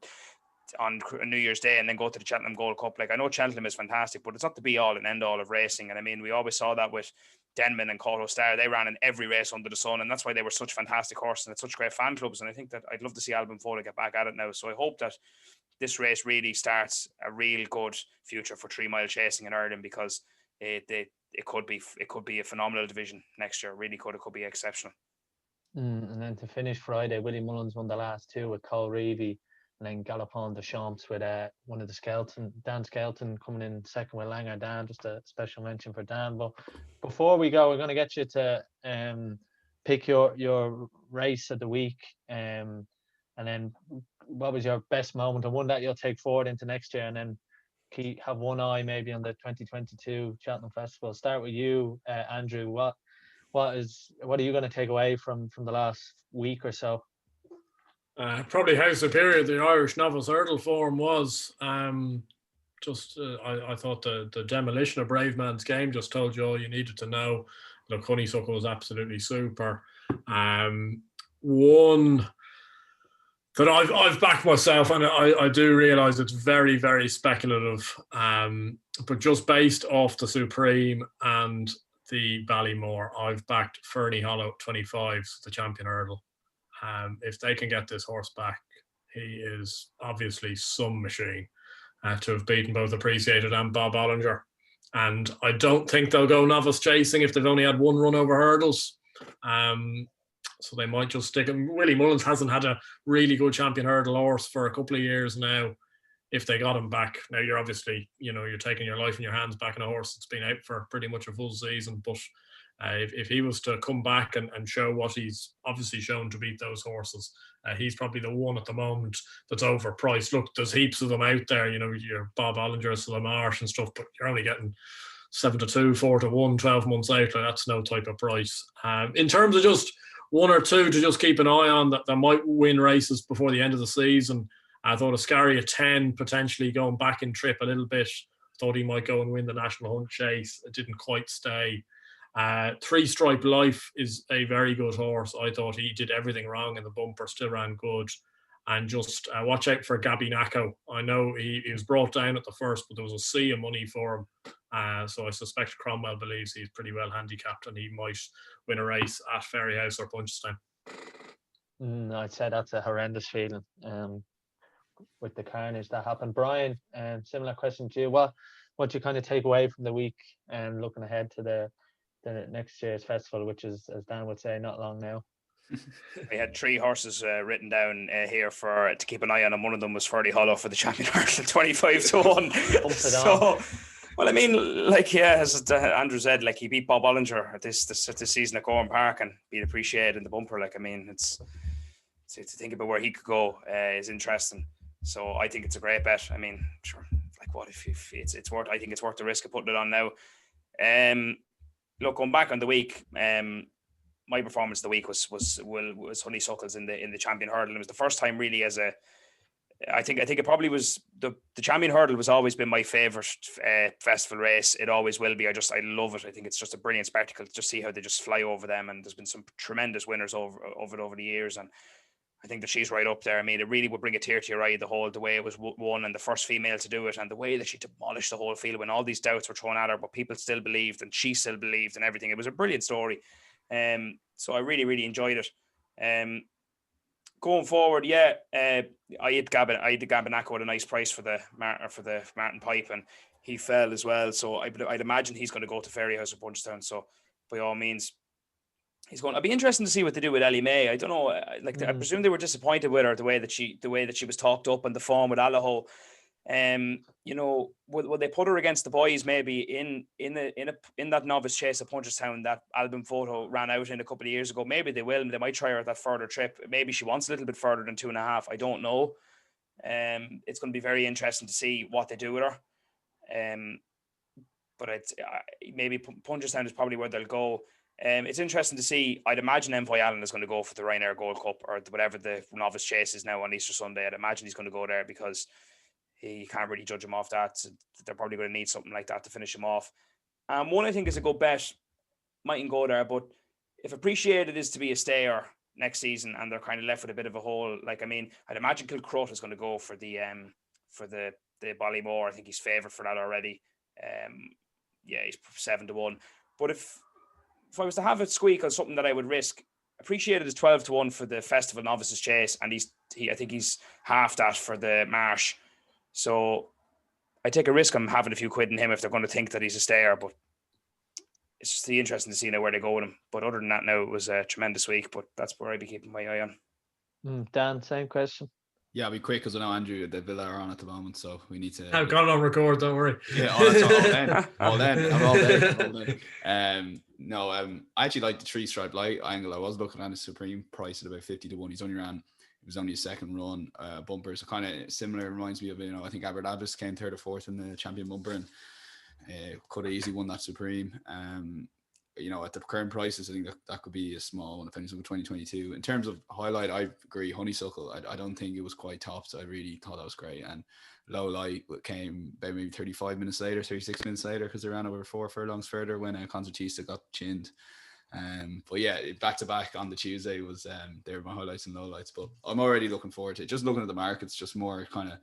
[SPEAKER 4] on New Year's Day and then go to the Cheltenham Gold Cup. Like, I know Cheltenham is fantastic, but it's not the be all and end all of racing. And I mean, we always saw that with Denman and Cairo Star. They ran in every race under the sun, and that's why they were such fantastic horses and had such great fan clubs. And I think that I'd love to see Albin Foley get back at it now. So I hope that this race really starts a real good future for 3 mile chasing in Ireland, because it could be a phenomenal division next year. It really could. It could be exceptional.
[SPEAKER 1] And then to finish Friday, Willie Mullins won the last two with Cole Reevy, and then Galopin de Champs with one of the Dan Skelton coming in second with Langer Dan. Just a special mention for Dan. But before we go, we're going to get you to pick your race of the week, and then what was your best moment and one that you'll take forward into next year, and then have one eye maybe on the 2022 Cheltenham Festival. Start with you, Andrew. What are you going to take away from the last week or so?
[SPEAKER 3] Probably how superior the Irish novice hurdle form was. I thought the demolition of Brave Man's Game just told you all you needed to know. Look, Honeysuckle was absolutely super. One that I've backed myself, and I do realise it's very, very speculative, but just based off the Supreme and the Ballymore, I've backed Fernie Hollow 25s, the champion hurdle. If they can get this horse back, he is obviously some machine to have beaten both Appreciated and Bob Ollinger. And I don't think they'll go novice chasing if they've only had one run over hurdles. So they might just stick him. Willie Mullins hasn't had a really good champion hurdle horse for a couple of years now. If they got him back, now you're obviously, you're taking your life in your hands back in a horse that's been out for pretty much a full season. But if he was to come back and show what he's obviously shown to beat those horses, he's probably the one at the moment that's overpriced. Look, there's heaps of them out there, your Bob Ollinger, Salamarsh and stuff, but you're only getting 7-2, 4-1, 12 months out. That's no type of price. In terms of just one or two to just keep an eye on that might win races before the end of the season, I thought Ascari at 10, potentially going back in trip a little bit. Thought he might go and win the National Hunt Chase. It didn't quite stay. 3 Stripe Life is a very good horse. I thought he did everything wrong in the bumper, still ran good. And just watch out for Gabby Nacco. I know he was brought down at the first, but there was a sea of money for him. So I suspect Cromwell believes he's pretty well handicapped and he might win a race at Ferryhouse or Punchestown.
[SPEAKER 1] I'd say that's a horrendous feeling with the carnage that happened. Brian, similar question to you. What do you kind of take away from the week and looking ahead to the next year's festival, which is, as Dan would say, not long now?
[SPEAKER 4] We had 3 horses written down here to keep an eye on, and one of them was Ferdy Hollow for the champion hurdle, 25-1. So, well, I mean, as Andrew said, he beat Bob Ollinger at this season at Corn Park and beat Appreciated in the bumper. I mean, it's to think about where he could go is interesting. So I think it's a great bet. I mean, sure, what if it's worth? I think it's worth the risk of putting it on now. Look, going back on the week, my performance of the week was Honeysuckles in the champion hurdle. It was the first time really I think it probably was the champion hurdle was always been my favorite festival race. It always will be. I love it. I think it's just a brilliant spectacle to just see how they just fly over them. And there's been some tremendous winners over the years. And I think that she's right up there. I mean, it really would bring a tear to your eye, the way it was won and the first female to do it, and the way that she demolished the whole field when all these doubts were thrown at her, but people still believed and she still believed and everything. It was a brilliant story. So I really, really enjoyed it. Going forward, I hit Gabanaco with a nice price for the Martin Pipe, and he fell as well. So I'd imagine he's going to go to Ferryhouse or Punchestown. So by all means, he's going. I'd be interested to see what they do with Ellie May. I don't know. I presume they were disappointed with her the way that she was talked up and the form with Allaho. Will they put her against the boys maybe in that novice chase at Punchestown that album photo ran out in a couple of years ago? Maybe they will. They might try her at that further trip. Maybe she wants a little bit further than 2.5. I don't know. It's going to be very interesting to see what they do with her. But maybe Punchestown is probably where they'll go. It's interesting to see. I'd imagine Envoy Allen is going to go for the Ryanair Gold Cup or whatever the novice chase is now on Easter Sunday. I'd imagine he's going to go there because you can't really judge him off that. So they're probably going to need something like that to finish him off. One I think is a good bet. Mightn't go there, but if Appreciated is to be a stayer next season and they're kind of left with a bit of a hole, I'd imagine Kilcrut is going to go for the Ballymore. I think he's favoured for that already. He's 7-1. But if I was to have a squeak on something that I would risk, Appreciated is 12-1 for the Festival Novices Chase, and I think he's half that for the Marsh. So I take a risk on having a few quid in him if they're going to think that he's a stayer, but it's just interesting to see now where they go with him. But other than that, now it was a tremendous week, but that's where I'd be keeping my eye on.
[SPEAKER 1] Dan, same question.
[SPEAKER 2] Yeah, I'll be quick because I know Andrew, the Villa are on at the moment, so we need to.
[SPEAKER 3] I've gone on record, don't worry.
[SPEAKER 2] Yeah, that's all then. I actually like the 3-stripe light angle. I was looking at his Supreme price at about 50-1. He's only ran. It was only a second run bumper, so kind of similar. Reminds me of I think Albert Abbas came 3rd or 4th in the champion bumper and could have easily won that Supreme. At the current prices, I think that could be a small one if anything with 2022. In terms of highlight, I agree. Honeysuckle, I don't think it was quite topped. I really thought that was great. And Low Light came about maybe 36 minutes later because they ran over 4 furlongs further when Concertista got chinned. But yeah, back to back on the Tuesday was they were my highlights and lowlights. But I'm already looking forward to it. Just looking at the markets, just more kind of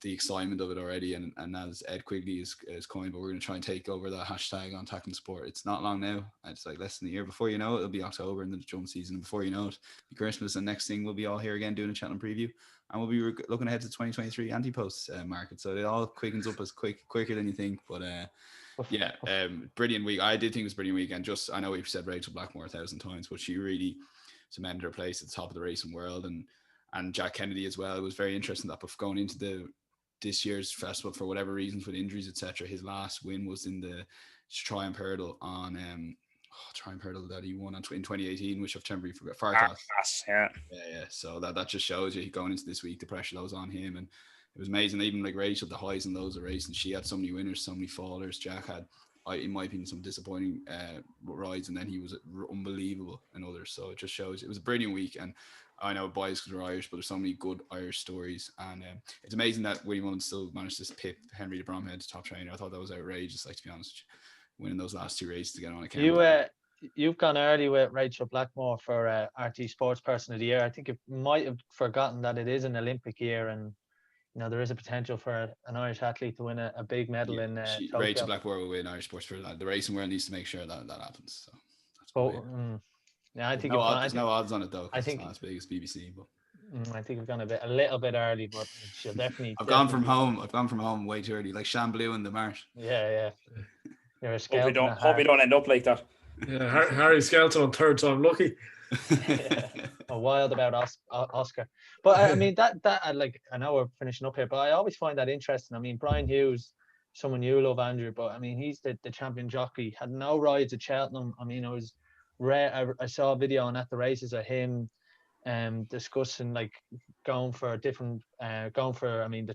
[SPEAKER 2] the excitement of it already. And as Ed Quigley is coined, but we're going to try and take over that hashtag on Tackling Sport. It's not long now. It's like less than a year. Before you know it, it'll be October and the drum season. And before you know it, it'll be Christmas. And next thing we'll be all here again doing a Cheltenham preview. And we'll be looking ahead to 2023 anti-post market. So it all quickens up as quicker than you think. But brilliant week. I did think it was a brilliant week. And I know we've said Rachel Blackmore 1,000 times, but she really cemented her place at the top of the racing world. And Jack Kennedy as well. It was very interesting that going into this year's festival, for whatever reasons with injuries, etc., his last win was in the Triumph Hurdle on Triumph Hurdle that he won in 2018, which I've temporarily forgot.
[SPEAKER 4] Fartas, yeah.
[SPEAKER 2] So that just shows you going into this week the pressure that was on him, and it was amazing. Even like Rachel, the highs and lows of racing, she had so many winners, so many fallers. Jack had, in my opinion, some disappointing rides, and then he was unbelievable in others. So it just shows it was a brilliant week. And I know biased because we're Irish, but there's so many good Irish stories, and it's amazing that William Mullins still managed to pip Henry de Bromhead to top trainer. I thought that was outrageous, to be honest, winning those last 2 races to get on account.
[SPEAKER 1] You've gone early with Rachel Blackmore for RT Sports Person of the Year. I think you might have forgotten that it is an Olympic year, and there is a potential for an Irish athlete to win a big medal in Tokyo.
[SPEAKER 2] Rachel Blackmore will win Irish Sports for that. The racing world needs to make sure that happens. So that's
[SPEAKER 1] I think
[SPEAKER 2] there's no odds on it though.
[SPEAKER 1] I think
[SPEAKER 2] it's not as big as BBC, but
[SPEAKER 1] I think we've gone a little bit early, but she'll definitely.
[SPEAKER 2] I've gone from home way too early, like Shamblew in the Marsh.
[SPEAKER 1] Yeah. You're a
[SPEAKER 4] scout. Hope we don't end up like that.
[SPEAKER 3] Yeah, Harry Skelton on 3rd time lucky.
[SPEAKER 1] A wild about Oscar, but I mean that I know we're finishing up here, but I always find that interesting. I mean, Brian Hughes, someone you love, Andrew, but I mean he's the champion jockey. Had no rides at Cheltenham. I mean, it was rare. I saw a video on At the Races of him discussing going for the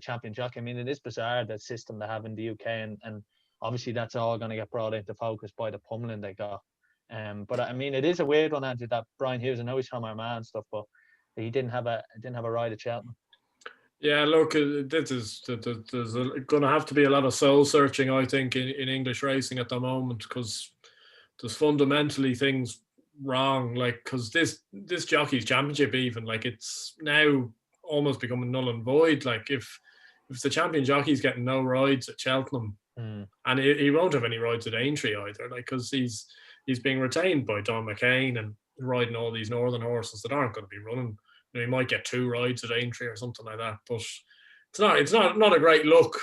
[SPEAKER 1] champion jockey. I mean, it is bizarre, that system they have in the UK, and obviously that's all going to get brought into focus by the pummeling they got. But I mean, it is a weird one, Andrew, that Brian Hughes, I know he's from Armagh and stuff, but he didn't have a ride at Cheltenham.
[SPEAKER 3] Yeah, look, there's going to have to be a lot of soul searching, I think, in English racing at the moment, because there's fundamentally things wrong. Like, because this Jockeys Championship, even, like, it's now almost becoming null and void. Like, if the champion jockey's getting no rides at Cheltenham, and he won't have any rides at Aintree either, like, because he's being retained by Don McCain and riding all these northern horses that aren't going to be running. You know, he might get 2 rides at Aintree or something like that, but it's not a great look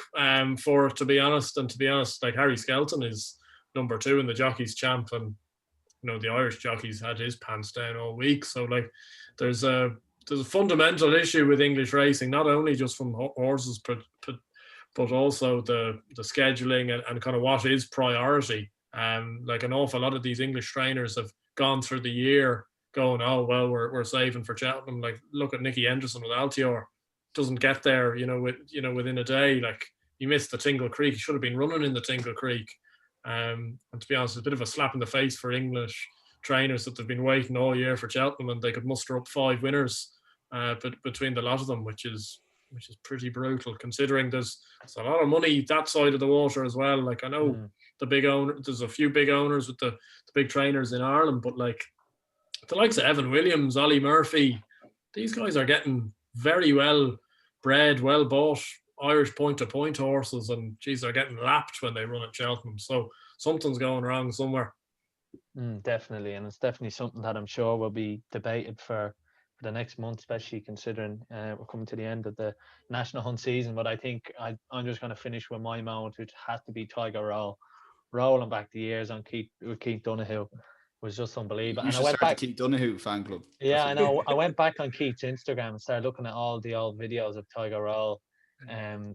[SPEAKER 3] for it, to be honest. And to be honest, like, Harry Skelton is number 2 in the Jockeys Champ, and you know, the Irish jockeys had his pants down all week. So, like, there's a fundamental issue with English racing, not only just from horses, but also the scheduling and kind of what is priority. Like, an awful lot of these English trainers have gone through the year going, oh well, we're saving for Cheltenham. Like, look at Nicky Henderson with Altior, doesn't get there, within a day. Like, he missed the Tingle Creek. He should have been running in the Tingle Creek. And to be honest, it's a bit of a slap in the face for English trainers that they've been waiting all year for Cheltenham, and they could muster up 5 winners between the lot of them, which is pretty brutal, considering there's a lot of money that side of the water as well. Like, I know the big owner, there's a few big owners with the big trainers in Ireland, but like the likes of Evan Williams, Ollie Murphy, these guys are getting very well bred, well bought Irish point-to-point horses, and geez, they're getting lapped when they run at Cheltenham. So something's going wrong somewhere.
[SPEAKER 1] Definitely, and it's definitely something that I'm sure will be debated for the next month, especially considering we're coming to the end of the national hunt season. But I think I'm just going to finish with my moment, which has to be Tiger Roll. Rolling back the years on Keith Donoghue was just unbelievable.
[SPEAKER 2] And I went back to Keith Donoghue fan club.
[SPEAKER 1] Yeah, I know. I went back on Keith's Instagram and started looking at all the old videos of Tiger Roll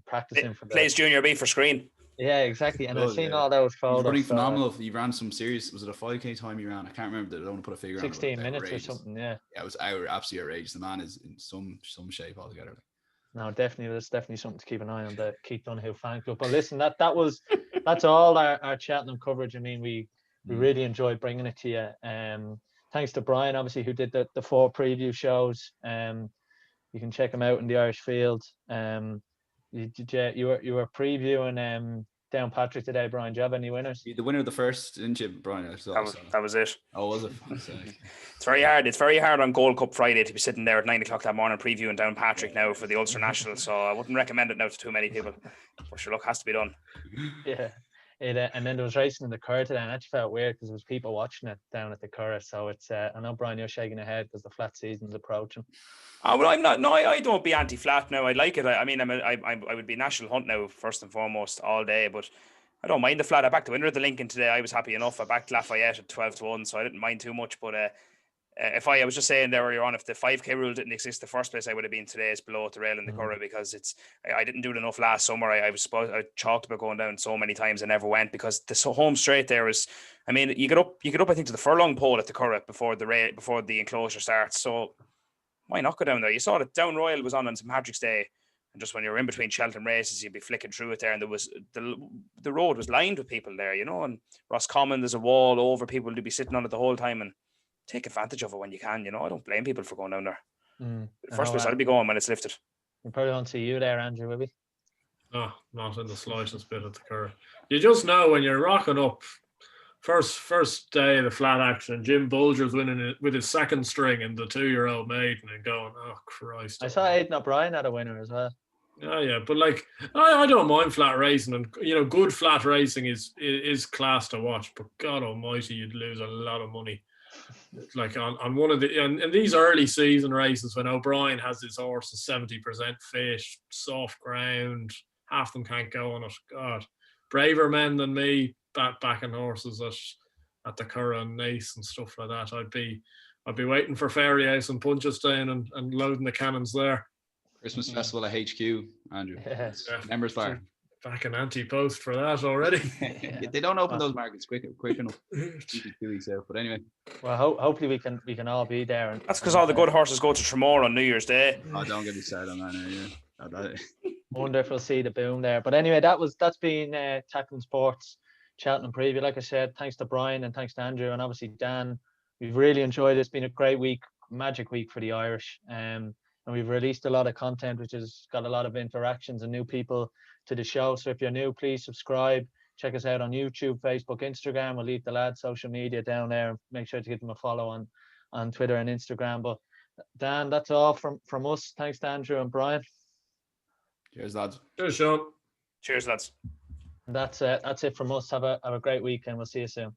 [SPEAKER 1] practicing for
[SPEAKER 4] plays Junior B for screen.
[SPEAKER 1] Yeah, exactly. And I've seen all those photos.
[SPEAKER 2] He's running phenomenal. He ran some serious. Was it a 5K time he ran? I can't remember. I don't want to put a figure
[SPEAKER 1] 16
[SPEAKER 2] on it.
[SPEAKER 1] 16 minutes
[SPEAKER 2] outrageous.
[SPEAKER 1] or something. Yeah.
[SPEAKER 2] Yeah, it was absolutely outrageous. The man is in some shape altogether.
[SPEAKER 1] No, definitely. That's definitely something to keep an eye on, the Keith Donoghue fan club. But listen, that's all our Cheltenham coverage. I mean, we really enjoyed bringing it to you. Thanks to Brian, obviously, who did the 4 preview shows. You can check him out in the Irish Field. You were previewing Down Patrick today, Brian. Do you have any winners?
[SPEAKER 2] The winner of the first, didn't you, Brian?
[SPEAKER 4] That was it.
[SPEAKER 2] Oh, was it?
[SPEAKER 4] It's very hard. It's very hard on Gold Cup Friday to be sitting there at 9 o'clock that morning previewing Down Patrick now for the Ulster National. So I wouldn't recommend it now to too many people. But sure, look, has to be done.
[SPEAKER 1] Yeah. And then there was racing in the Curragh today, and it actually felt weird because there was people watching it down at the Curragh. So it's I know, Brian, you're shaking your head because the flat season's approaching.
[SPEAKER 4] Oh, well, I'm not. No, I don't be anti-flat now. I like it. I mean, I would be national hunt now first and foremost all day, but I don't mind the flat. I backed the winner of the Lincoln today. I was happy enough. I backed Lafayette at 12-1, so I didn't mind too much. But if I was just saying there earlier on, if the 5K rule didn't exist, the first place I would have been today is below at the rail in the Curragh, because I didn't do it enough last summer. I chalked about going down so many times. I never went because the home straight there is. I mean, you get up. I think to the furlong pole at the Curragh before the enclosure starts. So why not go down there? You saw that Down Royal was on St. Patrick's Day, and just when you're in between Cheltenham races, you'd be flicking through it there, and there was the road was lined with people there, and Roscommon, there's a wall over, people to be sitting on it the whole time, and take advantage of it when you can. I don't blame people for going down there. The first place I'd be going when it's lifted.
[SPEAKER 1] We probably won't see you there, Andrew, will we?
[SPEAKER 3] No, not in the slightest bit at the Curragh. You just know when you're rocking up. First day of the flat action, Jim Bulger's winning it with his second string and the 2-year-old maiden, and going, oh Christ!
[SPEAKER 1] I saw Aidan O'Brien had a winner as well.
[SPEAKER 3] Yeah, but like I don't mind flat racing, and good flat racing is class to watch. But God Almighty, you'd lose a lot of money. Like on one of the and these early season races when O'Brien has his horses 70% fit, soft ground, half them can't go on it. God, braver men than me backing horses at the Curragh and Naas and stuff like that. I'd be waiting for Fairyhouse and Punchestown and loading the cannons there.
[SPEAKER 2] Christmas Festival at HQ, Andrew.
[SPEAKER 1] Yeah.
[SPEAKER 2] Members Bar.
[SPEAKER 3] Back an anti-post for that already.
[SPEAKER 2] They don't open those markets quick enough. 2 weeks out, but anyway.
[SPEAKER 1] Well, hopefully we can all be there.
[SPEAKER 4] That's because all the good horses go to Tramore on New Year's Day.
[SPEAKER 2] Oh, don't get me started on that now. Yeah.
[SPEAKER 1] wonder if we'll see the boom there. But anyway, that's been Tackling Sports Cheltenham preview. Like I said, thanks to Brian and thanks to Andrew and obviously Dan. We've really enjoyed it. It's been a great week, magic week for the Irish. And we've released a lot of content, which has got a lot of interactions and new people to the show. So if you're new, please subscribe. Check us out on YouTube, Facebook, Instagram. We'll leave the lads' social media down there. Make sure to give them a follow on Twitter and Instagram. But Dan, that's all from us. Thanks to Andrew and Brian.
[SPEAKER 2] Cheers, lads.
[SPEAKER 3] Cheers, Sean.
[SPEAKER 4] Cheers, lads.
[SPEAKER 1] That's it from us. Have a great weekend. We'll see you soon.